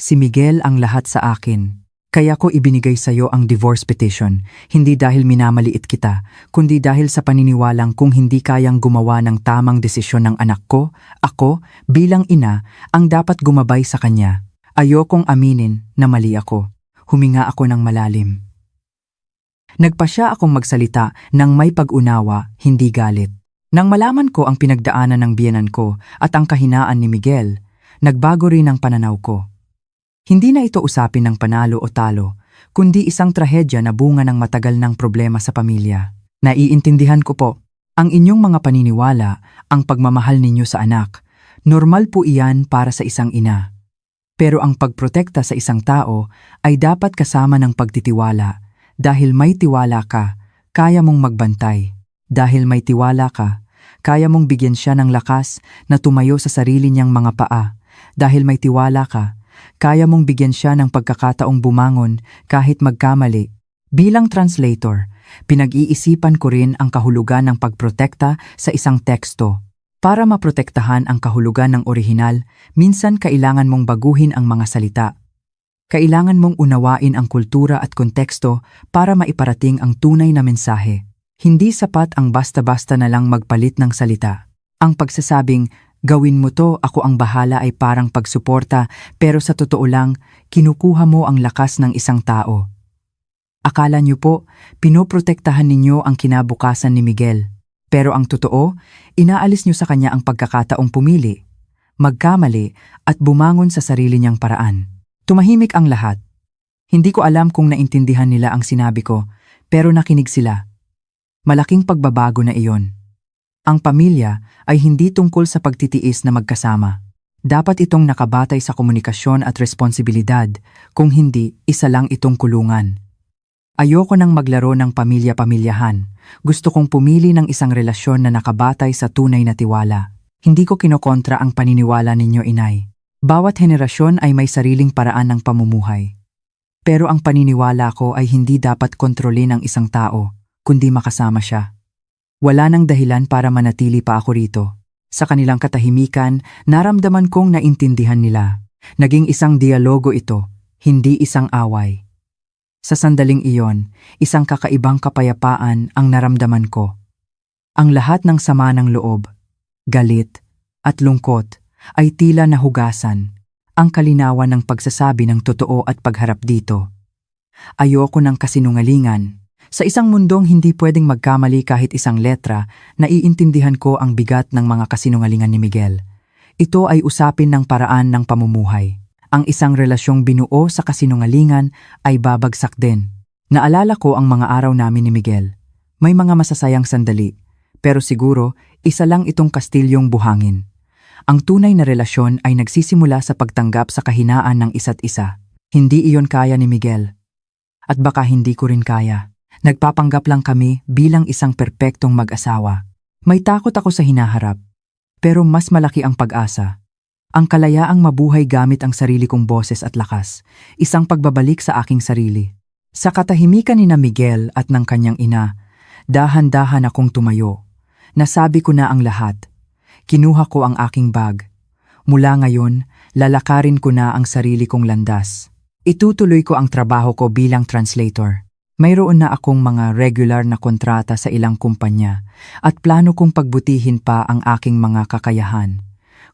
Si Miguel ang lahat sa akin. Kaya ko ibinigay sa iyo ang divorce petition, hindi dahil minamaliit kita, kundi dahil sa paniniwalang kung hindi kayang gumawa ng tamang desisyon ng anak ko, ako, bilang ina, ang dapat gumabay sa kanya. Ayokong aminin na mali ako. Huminga ako ng malalim. Nagpasya akong magsalita ng may pag-unawa, hindi galit. Nang malaman ko ang pinagdaanan ng biyenan ko at ang kahinaan ni Miguel, nagbago rin ang pananaw ko. Hindi na ito usapin ng panalo o talo, kundi isang trahedya na bunga ng matagal ng problema sa pamilya. Naiintindihan ko po, ang inyong mga paniniwala, ang pagmamahal ninyo sa anak, normal po iyan para sa isang ina. Pero ang pagprotekta sa isang tao ay dapat kasama ng pagtitiwala. Dahil may tiwala ka, kaya mong magbantay. Dahil may tiwala ka, kaya mong bigyan siya ng lakas na tumayo sa sarili niyang mga paa. Dahil may tiwala ka, kaya mong bigyan siya ng pagkakataong bumangon kahit magkamali. Bilang translator, pinag-iisipan ko rin ang kahulugan ng pagprotekta sa isang teksto. Para maprotektahan ang kahulugan ng orihinal, minsan kailangan mong baguhin ang mga salita. Kailangan mong unawain ang kultura at konteksto para maiparating ang tunay na mensahe. Hindi sapat ang basta-basta na lang magpalit ng salita. Ang pagsasabing, gawin mo to, ako ang bahala ay parang pagsuporta, pero sa totoo lang, kinukuha mo ang lakas ng isang tao. Akala niyo po, pinoprotektahan ninyo ang kinabukasan ni Miguel. Pero ang totoo, inaalis niyo sa kanya ang pagkakataong pumili, magkamali at bumangon sa sarili niyang paraan. Tumahimik ang lahat. Hindi ko alam kung naintindihan nila ang sinabi ko, pero nakinig sila. Malaking pagbabago na iyon. Ang pamilya ay hindi tungkol sa pagtitiis na magkasama. Dapat itong nakabatay sa komunikasyon at responsibilidad, kung hindi, isa lang itong kulungan. Ayoko nang maglaro ng pamilya-pamilyahan. Gusto kong pumili ng isang relasyon na nakabatay sa tunay na tiwala. Hindi ko kinokontra ang paniniwala ninyo, inay. Bawat henerasyon ay may sariling paraan ng pamumuhay. Pero ang paniniwala ko ay hindi dapat kontrolin ang isang tao, kundi makasama siya. Wala nang dahilan para manatili pa ako rito. Sa kanilang katahimikan, naramdaman kong naintindihan nila. Naging isang dialogo ito, hindi isang away. Sa sandaling iyon, isang kakaibang kapayapaan ang naramdaman ko. Ang lahat ng sama ng loob, galit, at lungkot ay tila nahugasan. Ang kalinawan ng pagsasabi ng totoo at pagharap dito. Ayoko ng kasinungalingan. Sa isang mundong hindi pwedeng magkamali kahit isang letra, naiintindihan ko ang bigat ng mga kasinungalingan ni Miguel. Ito ay usapin ng paraan ng pamumuhay. Ang isang relasyong binuo sa kasinungalingan ay babagsak din. Naalala ko ang mga araw namin ni Miguel. May mga masasayang sandali, pero siguro isa lang itong kastilyong buhangin. Ang tunay na relasyon ay nagsisimula sa pagtanggap sa kahinaan ng isa't isa. Hindi iyon kaya ni Miguel. At baka hindi ko rin kaya. Nagpapanggap lang kami bilang isang perpektong mag-asawa. May takot ako sa hinaharap. Pero mas malaki ang pag-asa. Ang kalayaang mabuhay gamit ang sarili kong boses at lakas. Isang pagbabalik sa aking sarili. Sa katahimikan ni na Miguel at ng kanyang ina, dahan-dahan akong tumayo. Nasabi ko na ang lahat. Kinuha ko ang aking bag. Mula ngayon, lalakarin ko na ang sarili kong landas. Itutuloy ko ang trabaho ko bilang translator. Mayroon na akong mga regular na kontrata sa ilang kumpanya at plano kong pagbutihin pa ang aking mga kakayahan.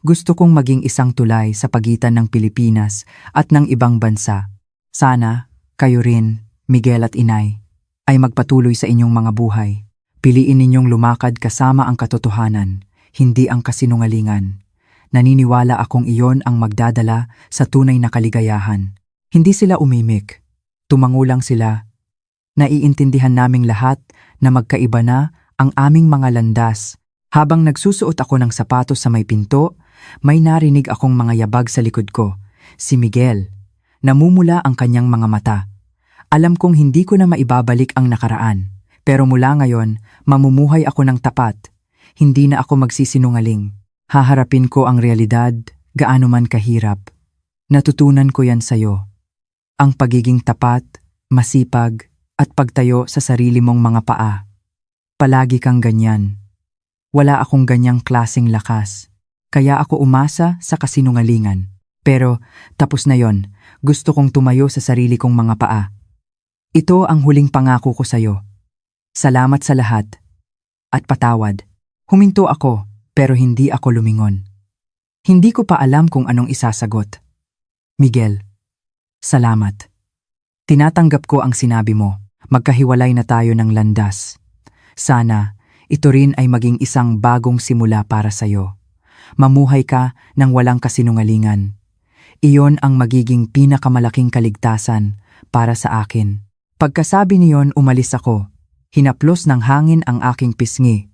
Gusto kong maging isang tulay sa pagitan ng Pilipinas at ng ibang bansa. Sana, kayo rin, Miguel at inay, ay magpatuloy sa inyong mga buhay. Piliin ninyong lumakad kasama ang katotohanan, hindi ang kasinungalingan. Naniniwala akong iyon ang magdadala sa tunay na kaligayahan. Hindi sila umimik. Tumango lang sila. Naiintindihan naming lahat na magkaiba na ang aming mga landas. Habang nagsusuot ako ng sapatos sa may pinto, may narinig akong mga yabag sa likod ko. Si Miguel. Namumula ang kanyang mga mata. Alam kong hindi ko na maibabalik ang nakaraan. Pero mula ngayon, mamumuhay ako ng tapat. Hindi na ako magsisinungaling. Haharapin ko ang realidad, gaano man kahirap. Natutunan ko yan sa'yo. Ang pagiging tapat, masipag, at pagtayo sa sarili mong mga paa. Palagi kang ganyan. Wala akong ganyang klaseng lakas. Kaya ako umasa sa kasinungalingan. Pero tapos na yon, gusto kong tumayo sa sarili kong mga paa. Ito ang huling pangako ko sa'yo. Salamat sa lahat. At patawad. Huminto ako, pero hindi ako lumingon. Hindi ko pa alam kung anong isasagot. Miguel, salamat. Tinatanggap ko ang sinabi mo. Magkahiwalay na tayo ng landas. Sana, ito rin ay maging isang bagong simula para sa'yo. Mamuhay ka ng walang kasinungalingan. Iyon ang magiging pinakamalaking kaligtasan para sa akin. Pagkasabi niyon, umalis ako. Hinaplos ng hangin ang aking pisngi.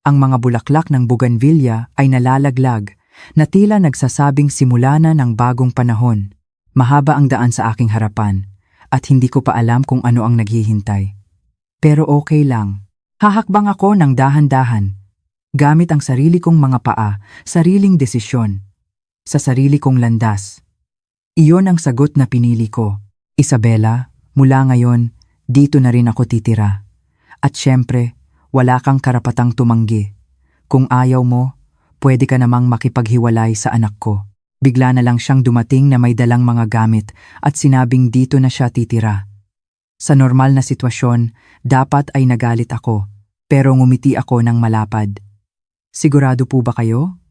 Ang mga bulaklak ng bougainvillea ay nalalaglag na tila nagsasabing simula na ng bagong panahon. Mahaba ang daan sa aking harapan at hindi ko pa alam kung ano ang naghihintay. Pero okay lang. Hahakbang ako ng dahan-dahan. Gamit ang sarili kong mga paa, sariling desisyon. Sa sarili kong landas. Iyon ang sagot na pinili ko. Isabela, mula ngayon, dito na rin ako titira. At syempre, wala kang karapatang tumanggi. Kung ayaw mo, pwede ka namang makipaghiwalay sa anak ko. Bigla na lang siyang dumating na may dalang mga gamit at sinabing dito na siya titira. Sa normal na sitwasyon, dapat ay nagalit ako, pero ngumiti ako ng malapad. Sigurado po ba kayo?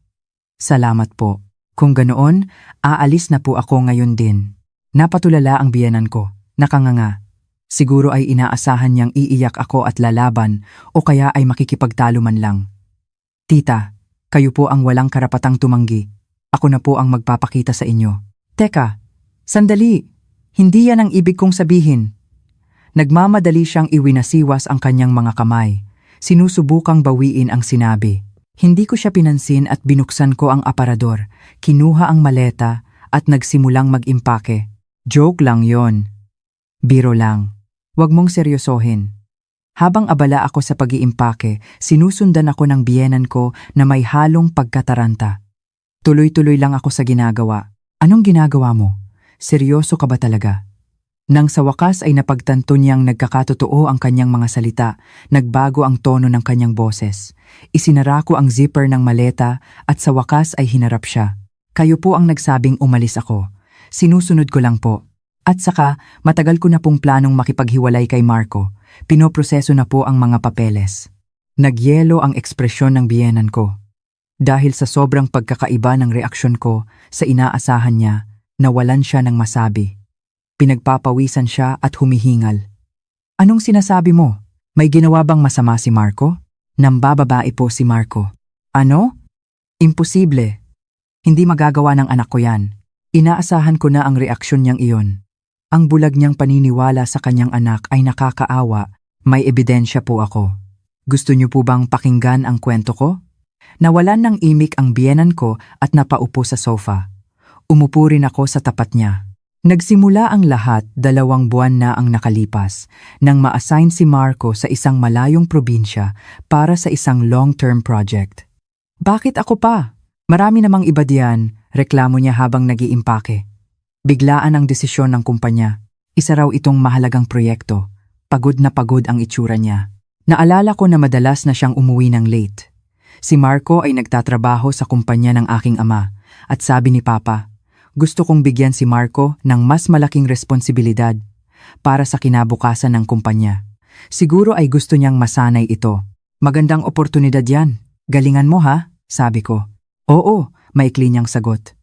Salamat po. Kung ganoon, aalis na po ako ngayon din. Napatulala ang biyenan ko, nakanganga. Siguro ay inaasahan niyang iiyak ako at lalaban o kaya ay makikipagtalo man lang. Tita, kayo po ang walang karapatang tumanggi. Ako na po ang magpapakita sa inyo. Teka, sandali. Hindi yan ang ibig kong sabihin. Nagmamadali siyang iwinasiwas ang kanyang mga kamay. Sinusubukang bawiin ang sinabi. Hindi ko siya pinansin at binuksan ko ang aparador. Kinuha ang maleta at nagsimulang mag-impake. Joke lang yon. Biro lang. Huwag mong seryosohin. Habang abala ako sa pag-iimpake, sinusundan ako ng biyenan ko na may halong pagkataranta. Tuloy-tuloy lang ako sa ginagawa. Anong ginagawa mo? Seryoso ka ba talaga? Nang sa wakas ay napagtanto niyang nagkakatotoo ang kanyang mga salita, nagbago ang tono ng kanyang boses. Isinara ko ang zipper ng maleta at sa wakas ay hinarap siya. Kayo po ang nagsabing umalis ako. Sinusunod ko lang po. At saka, matagal ko na pong planong makipaghiwalay kay Marco. Pinoproseso na po ang mga papeles. Nagyelo ang ekspresyon ng biyenan ko. Dahil sa sobrang pagkakaiba ng reaksyon ko sa inaasahan niya, nawalan siya ng masabi. Pinagpapawisan siya at humihingal. Anong sinasabi mo? May ginawa bang masama si Marco? Nambababae po si Marco. Ano? Imposible. Hindi magagawa ng anak ko yan. Inaasahan ko na ang reaksyon niyang iyon. Ang bulag niyang paniniwala sa kanyang anak ay nakakaawa. May ebidensya po ako. Gusto niyo po bang pakinggan ang kwento ko? Nawalan ng imik ang biyenan ko at napaupo sa sofa. Umupo rin ako sa tapat niya. Nagsimula ang lahat 2 buwan na ang nakalipas nang ma-assign si Marco sa isang malayong probinsya para sa isang long-term project. Bakit ako pa? Marami namang iba diyan, reklamo niya habang nag-iimpake. Biglaan ang desisyon ng kumpanya. Isa raw itong mahalagang proyekto. Pagod na pagod ang itsura niya. Naalala ko na madalas na siyang umuwi ng late. Si Marco ay nagtatrabaho sa kumpanya ng aking ama at sabi ni Papa, gusto kong bigyan si Marco ng mas malaking responsibilidad para sa kinabukasan ng kumpanya. Siguro ay gusto niyang masanay ito. Magandang oportunidad yan. Galingan mo ha, sabi ko. Oo, maikli niyang sagot.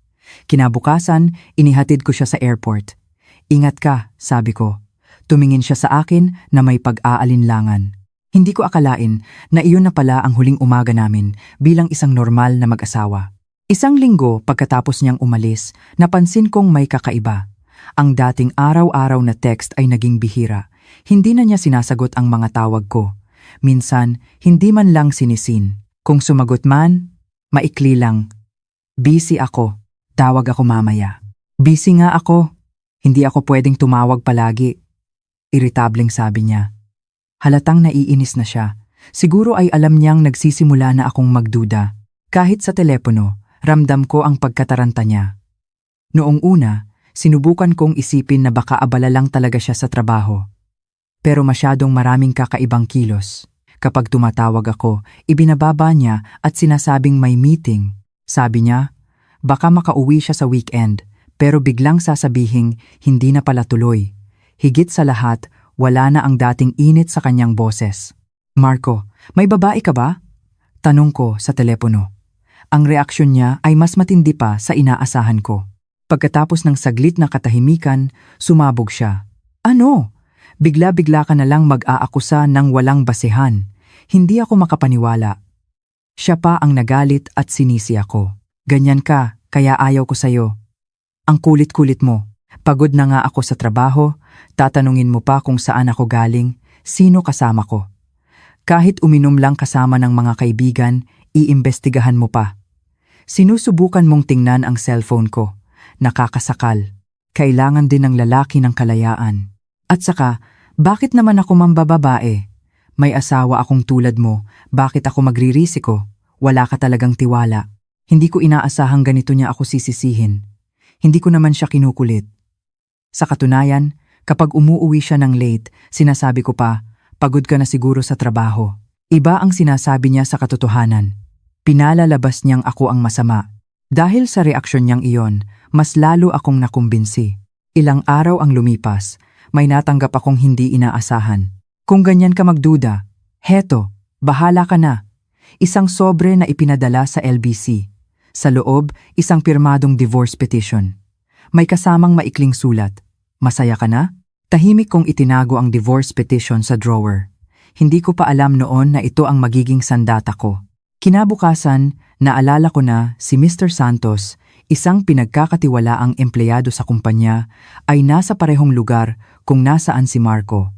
Kinabukasan, inihatid ko siya sa airport. Ingat ka, sabi ko. Tumingin siya sa akin na may pag-aalinlangan. Hindi ko akalain na iyon na pala ang huling umaga namin bilang isang normal na mag-asawa. Isang linggo pagkatapos niyang umalis, napansin kong may kakaiba. Ang dating araw-araw na text ay naging bihira. Hindi na niya sinasagot ang mga tawag ko. Minsan, hindi man lang sinisin. Kung sumagot man, maikli lang. Busy ako. Tawag ako mamaya. Busy nga ako. Hindi ako pwedeng tumawag palagi. Irritableng sabi niya. Halatang naiinis na siya. Siguro ay alam niyang nagsisimula na akong magduda. Kahit sa telepono, ramdam ko ang pagkataranta niya. Noong una, sinubukan kong isipin na baka abala lang talaga siya sa trabaho. Pero masyadong maraming kakaibang kilos. Kapag tumatawag ako, ibinababa niya at sinasabing may meeting. Sabi niya, baka makauwi siya sa weekend, pero biglang sasabihing hindi na pala tuloy. Higit sa lahat, wala na ang dating init sa kanyang boses. Marco, may babae ka ba? Tanong ko sa telepono. Ang reaksyon niya ay mas matindi pa sa inaasahan ko. Pagkatapos ng saglit na katahimikan, sumabog siya. Ano? Bigla-bigla ka na lang mag-aakusa ng walang basehan. Hindi ako makapaniwala. Siya pa ang nagalit at sinisi ako. Ganyan ka, kaya ayaw ko sa'yo. Ang kulit-kulit mo. Pagod na nga ako sa trabaho, tatanungin mo pa kung saan ako galing, sino kasama ko. Kahit uminom lang kasama ng mga kaibigan, iimbestigahan mo pa. Sinusubukan mong tingnan ang cellphone ko. Nakakasakal. Kailangan din ng lalaki ng kalayaan. At saka, bakit naman ako mambababae? May asawa akong tulad mo, bakit ako magririsiko? Wala ka talagang tiwala. Hindi ko inaasahang ganito niya ako sisisihin. Hindi ko naman siya kinukulit. Sa katunayan, kapag umuuwi siya ng late, sinasabi ko pa, pagod ka na siguro sa trabaho. Iba ang sinasabi niya sa katotohanan. Pinalalabas niyang ako ang masama. Dahil sa reaksyon niyang iyon, mas lalo akong nakumbinsi. Ilang araw ang lumipas, may natanggap akong hindi inaasahan. Kung ganyan ka magduda, heto, bahala ka na. Isang sobre na ipinadala sa LBC. Sa loob, isang pirmadong divorce petition. May kasamang maikling sulat. Masaya ka na? Tahimik kong itinago ang divorce petition sa drawer. Hindi ko pa alam noon na ito ang magiging sandata ko. Kinabukasan, naalala ko na si Mr. Santos, isang pinagkakatiwalaang empleyado sa kumpanya, ay nasa parehong lugar kung nasaan si Marco.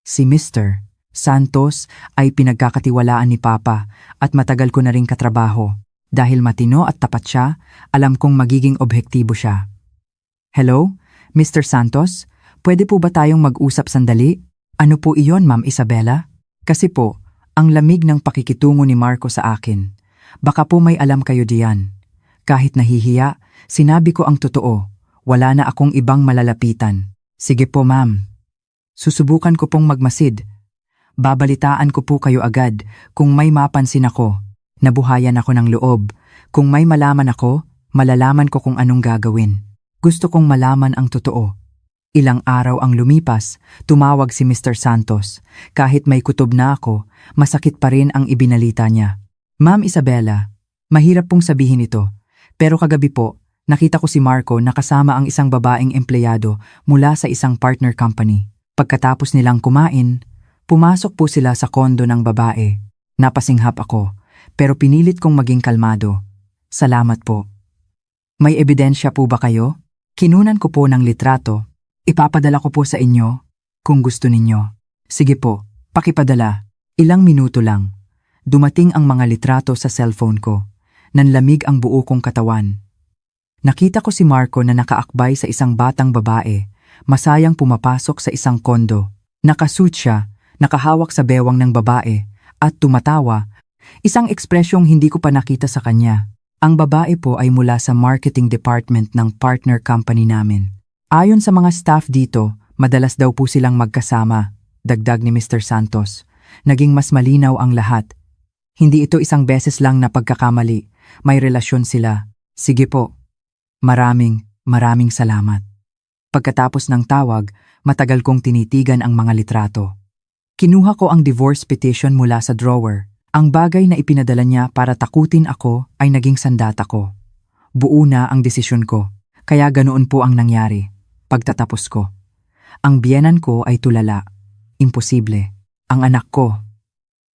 Si Mr. Santos ay pinagkakatiwalaan ni Papa at matagal ko na ring katrabaho. Dahil matino at tapat siya, alam kong magiging objektibo siya. Hello, Mr. Santos? Pwede po ba tayong mag-usap sandali? Ano po iyon, Ma'am Isabela? Kasi po, ang lamig ng pakikitungo ni Marco sa akin. Baka po may alam kayo diyan. Kahit nahihiya, sinabi ko ang totoo. Wala na akong ibang malalapitan. Sige po, Ma'am. Susubukan ko pong magmasid. Babalitaan ko po kayo agad kung may mapansin ako. Nabuhayan ako ng loob. Kung may malaman ako, malalaman ko kung anong gagawin. Gusto kong malaman ang totoo. Ilang araw ang lumipas, tumawag si Mr. Santos. Kahit may kutob na ako, masakit pa rin ang ibinalita niya. Ma'am Isabela, mahirap pong sabihin ito. Pero kagabi po, nakita ko si Marco na kasama ang isang babaeng empleyado mula sa isang partner company. Pagkatapos nilang kumain, pumasok po sila sa kondo ng babae. Napasinghap ako, pero pinilit kong maging kalmado. Salamat po. May ebidensya po ba kayo? Kinunan ko po ng litrato. Ipapadala ko po sa inyo kung gusto ninyo. Sige po, pakipadala. Ilang minuto lang. Dumating ang mga litrato sa cellphone ko. Nanlamig ang buo kong katawan. Nakita ko si Marco na nakaakbay sa isang batang babae, masayang pumapasok sa isang kondo. Nakasuit siya, nakahawak sa bewang ng babae, at tumatawa. Isang ekspresyong hindi ko pa nakita sa kanya. Ang babae po ay mula sa marketing department ng partner company namin. Ayon sa mga staff dito, madalas daw po silang magkasama, dagdag ni Mr. Santos. Naging mas malinaw ang lahat. Hindi ito isang beses lang na pagkakamali. May relasyon sila. Sige po. Maraming salamat. Pagkatapos ng tawag, matagal kong tinitigan ang mga litrato. Kinuha ko ang divorce petition mula sa drawer. Ang bagay na ipinadala niya para takutin ako ay naging sandata ko. Buo na ang desisyon ko, kaya ganoon po ang nangyari. Pagtatapos ko. Ang biyenan ko ay tulala. Imposible. Ang anak ko.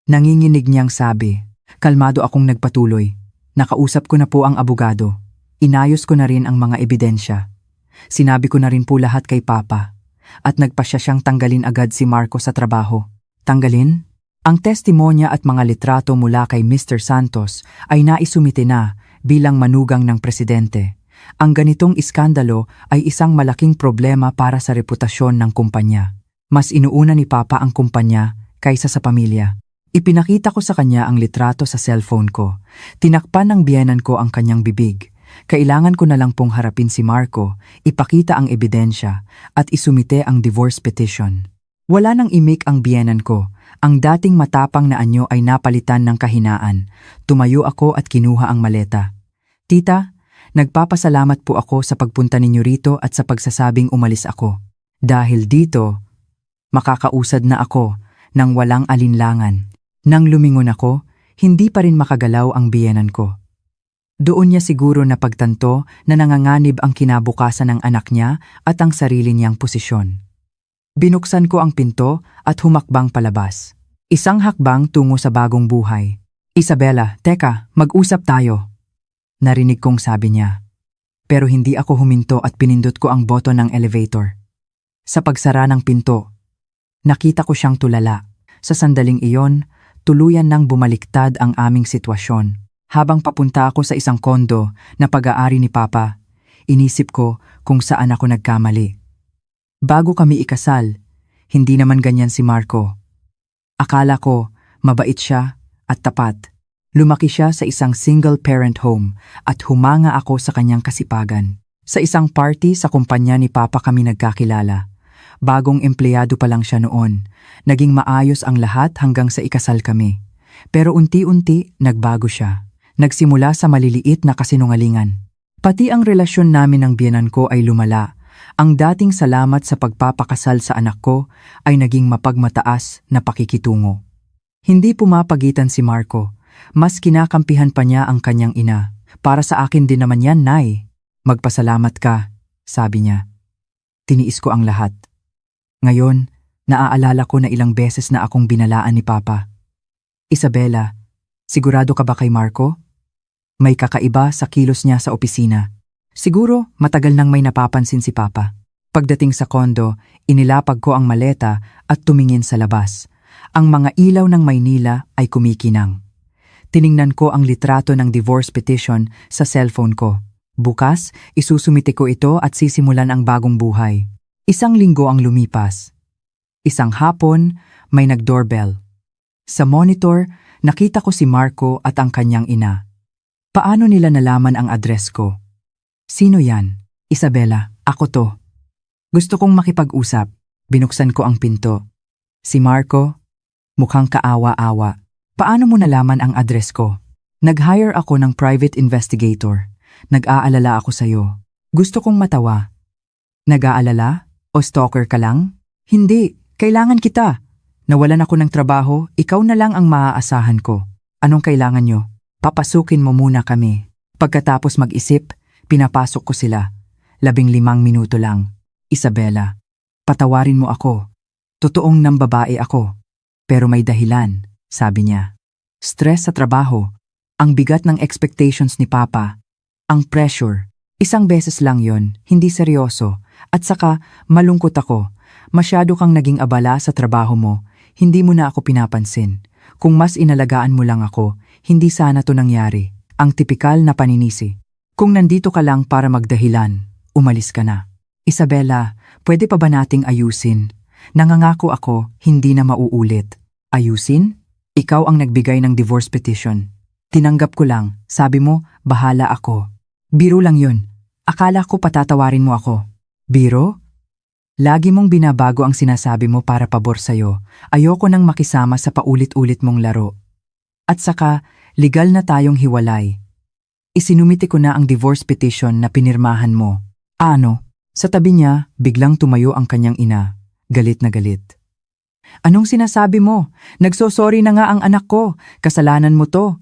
Nanginginig niyang sabi. Kalmado akong nagpatuloy. Nakausap ko na po ang abogado. Inayos ko na rin ang mga ebidensya. Sinabi ko na rin po lahat kay Papa. At nagpasya siyang tanggalin agad si Marco sa trabaho. Tanggalin? Ang testimonya at mga litrato mula kay Mr. Santos ay naisumite na bilang manugang ng presidente. Ang ganitong iskandalo ay isang malaking problema para sa reputasyon ng kumpanya. Mas inuuna ni Papa ang kumpanya, kaysa sa pamilya. Ipinakita ko sa kanya ang litrato sa cellphone ko. Tinakpan ng biyenan ko ang kanyang bibig. Kailangan ko na lang pong harapin si Marco, ipakita ang ebidensya, at isumite ang divorce petition. Wala nang imik ang biyenan ko. Ang dating matapang na anyo ay napalitan ng kahinaan. Tumayo ako at kinuha ang maleta. Tita, nagpapasalamat po ako sa pagpunta ninyo rito at sa pagsasabing umalis ako. Dahil dito, makakausad na ako nang walang alinlangan. Nang lumingon ako, hindi pa rin makagalaw ang biyenan ko. Doon niya siguro napagtanto na nanganganib ang kinabukasan ng anak niya at ang sarili niyang posisyon. Binuksan ko ang pinto at humakbang palabas. Isang hakbang tungo sa bagong buhay. Isabela, teka, mag-usap tayo. Narinig kong sabi niya. Pero hindi ako huminto at pinindot ko ang boto ng elevator. Sa pagsara ng pinto, nakita ko siyang tulala. Sa sandaling iyon, tuluyan nang bumaliktad ang aming sitwasyon. Habang papunta ako sa isang kondo na pag-aari ni Papa, inisip ko kung saan ako nagkamali. Bago kami ikasal, hindi naman ganyan si Marco. Akala ko, mabait siya at tapat. Lumaki siya sa isang single-parent home at humanga ako sa kanyang kasipagan. Sa isang party sa kumpanya ni Papa kami nagkakilala. Bagong empleyado pa lang siya noon. Naging maayos ang lahat hanggang sa ikasal kami. Pero unti-unti, nagbago siya. Nagsimula sa maliliit na kasinungalingan. Pati ang relasyon namin ng biyenan ko ay lumala. Ang dating salamat sa pagpapakasal sa anak ko ay naging mapagmataas na pakikitungo. Hindi pumapagitan si Marco. Mas kinakampihan pa niya ang kanyang ina. Para sa akin din naman yan, Nay. Magpasalamat ka, sabi niya. Tiniis ko ang lahat. Ngayon, naaalala ko na ilang beses na akong binalaan ni Papa. Isabela, sigurado ka ba kay Marco? May kakaiba sa kilos niya sa opisina. Siguro matagal nang may napapansin si Papa. Pagdating sa kondo, inilapag ko ang maleta at tumingin sa labas. Ang mga ilaw ng Maynila ay kumikinang. Tiningnan ko ang litrato ng divorce petition sa cellphone ko. Bukas, isusumite ko ito at sisimulan ang bagong buhay. Isang linggo ang lumipas. Isang hapon, may nag-doorbell. Sa monitor, nakita ko si Marco at ang kanyang ina. Paano nila nalaman ang address ko? Sino yan? Isabela, ako to. Gusto kong makipag-usap. Binuksan ko ang pinto. Si Marco, mukhang kaawa-awa. Paano mo nalaman ang address ko? Nag-hire ako ng private investigator. Nag-aalala ako sa'yo. Gusto kong matawa. Nag-aalala? O stalker ka lang? Hindi, kailangan kita. Nawalan ako ng trabaho, ikaw na lang ang maaasahan ko. Anong kailangan nyo? Papasukin mo muna kami. Pagkatapos mag-isip, pinapasok ko sila. 15 minuto lang. Isabela, patawarin mo ako. Totoong nambabae ako. Pero may dahilan, sabi niya. Stress sa trabaho. Ang bigat ng expectations ni Papa. Ang pressure. Isang beses lang yon, hindi seryoso. At saka, malungkot ako. Masyado kang naging abala sa trabaho mo. Hindi mo na ako pinapansin. Kung mas inalagaan mo lang ako, hindi sana to nangyari. Ang tipikal na paninisi. Kung nandito ka lang para magdahilan, umalis ka na. Isabela, pwede pa ba nating ayusin? Nangangako ako, hindi na mauulit. Ayusin? Ikaw ang nagbigay ng divorce petition. Tinanggap ko lang, sabi mo, bahala ako. Biro lang yun. Akala ko patatawarin mo ako. Biro? Lagi mong binabago ang sinasabi mo para pabor sa'yo. Ayoko nang makisama sa paulit-ulit mong laro. At saka, legal na tayong hiwalay. Isinumite ko na ang divorce petition na pinirmahan mo. Ano? Sa tabi niya, biglang tumayo ang kanyang ina. Galit na galit. Anong sinasabi mo? Nagsosorry na nga ang anak ko. Kasalanan mo to.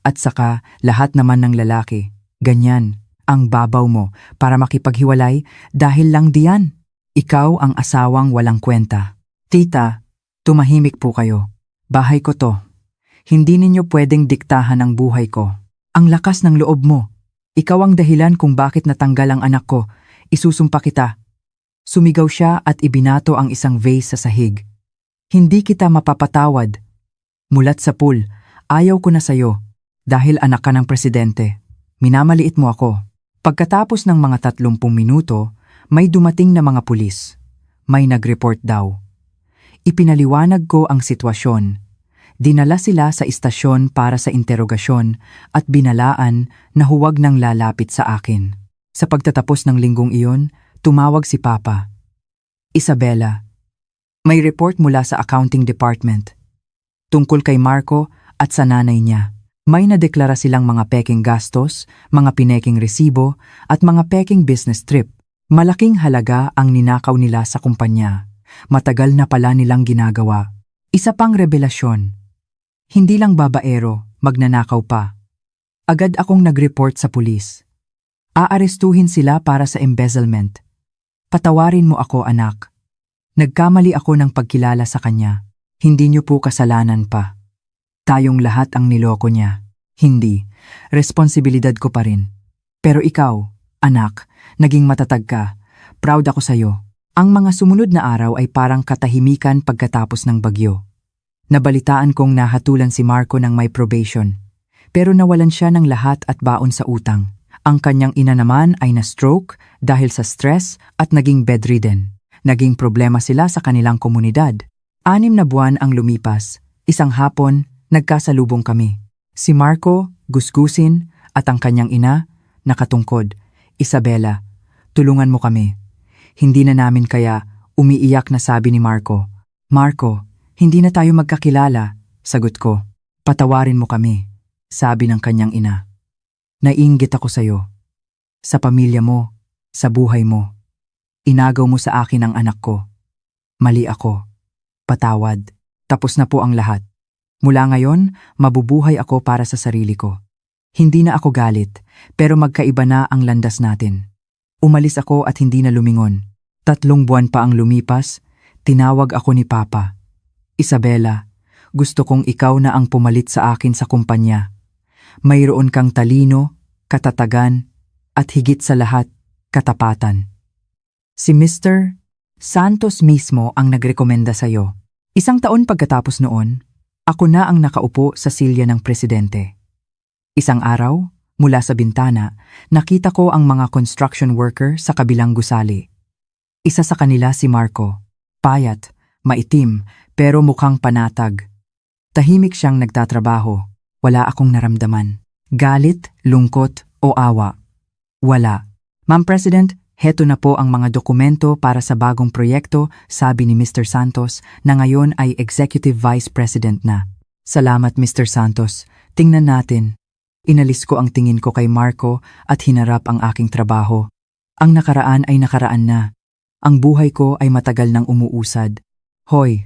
At saka, lahat naman ng lalaki. Ganyan. Ang babaw mo para makipaghiwalay dahil lang diyan. Ikaw ang asawang walang kwenta. Tita, tumahimik po kayo. Bahay ko to. Hindi ninyo pwedeng diktahan ang buhay ko. Ang lakas ng loob mo. Ikaw ang dahilan kung bakit natanggal ang anak ko. Isusumpa kita. Sumigaw siya at ibinato ang isang vase sa sahig. Hindi kita mapapatawad. Mulat sa pool, ayaw ko na sayo. Dahil anak ka ng presidente. Minamaliit mo ako. Pagkatapos ng mga 30 minuto, may dumating na mga pulis. May nag-report daw. Ipinaliwanag ko ang sitwasyon. Dinala sila sa istasyon para sa interogasyon at binalaan na huwag nang lalapit sa akin. Sa pagtatapos ng linggong iyon, tumawag si Papa. Isabela, may report mula sa accounting department. Tungkol kay Marco at sa nanay niya. May nadeklara silang mga peking gastos, mga pineking resibo at mga peking business trip. Malaking halaga ang ninakaw nila sa kumpanya. Matagal na pala nilang ginagawa. Isa pang revelasyon. Hindi lang babaero, magnanakaw pa. Agad akong nag-report sa pulis. Aarestuhin sila para sa embezzlement. Patawarin mo ako, anak. Nagkamali ako ng pagkilala sa kanya. Hindi niyo po kasalanan pa. Tayong lahat ang niloko niya. Hindi. Responsibilidad ko pa rin. Pero ikaw, anak, naging matatag ka. Proud ako sa'yo. Ang mga sumunod na araw ay parang katahimikan pagkatapos ng bagyo. Nabalitaan kong nahatulan si Marco ng may probation. Pero nawalan siya ng lahat at baon sa utang. Ang kanyang ina naman ay na-stroke dahil sa stress at naging bedridden. Naging problema sila sa kanilang komunidad. 6 na buwan ang lumipas. Isang hapon, nagkasalubong kami. Si Marco, gusgusin, at ang kanyang ina, nakatungkod. Isabela, tulungan mo kami. Hindi na namin kaya, umiiyak na sabi ni Marco. Marco, hindi na tayo magkakilala, sagot ko. Patawarin mo kami, sabi ng kanyang ina. Naiinggit ako sa'yo. Sa pamilya mo, sa buhay mo. Inagaw mo sa akin ang anak ko. Mali ako. Patawad. Tapos na po ang lahat. Mula ngayon, mabubuhay ako para sa sarili ko. Hindi na ako galit, pero magkaiba na ang landas natin. Umalis ako at hindi na lumingon. 3 buwan pa ang lumipas, tinawag ako ni Papa. Isabela, gusto kong ikaw na ang pumalit sa akin sa kumpanya. Mayroon kang talino, katatagan, at higit sa lahat, katapatan. Si Mr. Santos mismo ang nagrekomenda sa'yo. 1 taon pagkatapos noon, ako na ang nakaupo sa silya ng presidente. Isang araw, mula sa bintana, nakita ko ang mga construction worker sa kabilang gusali. Isa sa kanila si Marco. Payat, maitim, pero mukhang panatag. Tahimik siyang nagtatrabaho. Wala akong naramdaman. Galit, lungkot, o awa. Wala. Ma'am President, heto na po ang mga dokumento para sa bagong proyekto, sabi ni Mr. Santos na ngayon ay Executive Vice President na. Salamat Mr. Santos, tingnan natin. Inalis ko ang tingin ko kay Marco at hinarap ang aking trabaho. Ang nakaraan ay nakaraan na. Ang buhay ko ay matagal nang umuusad. Hoy,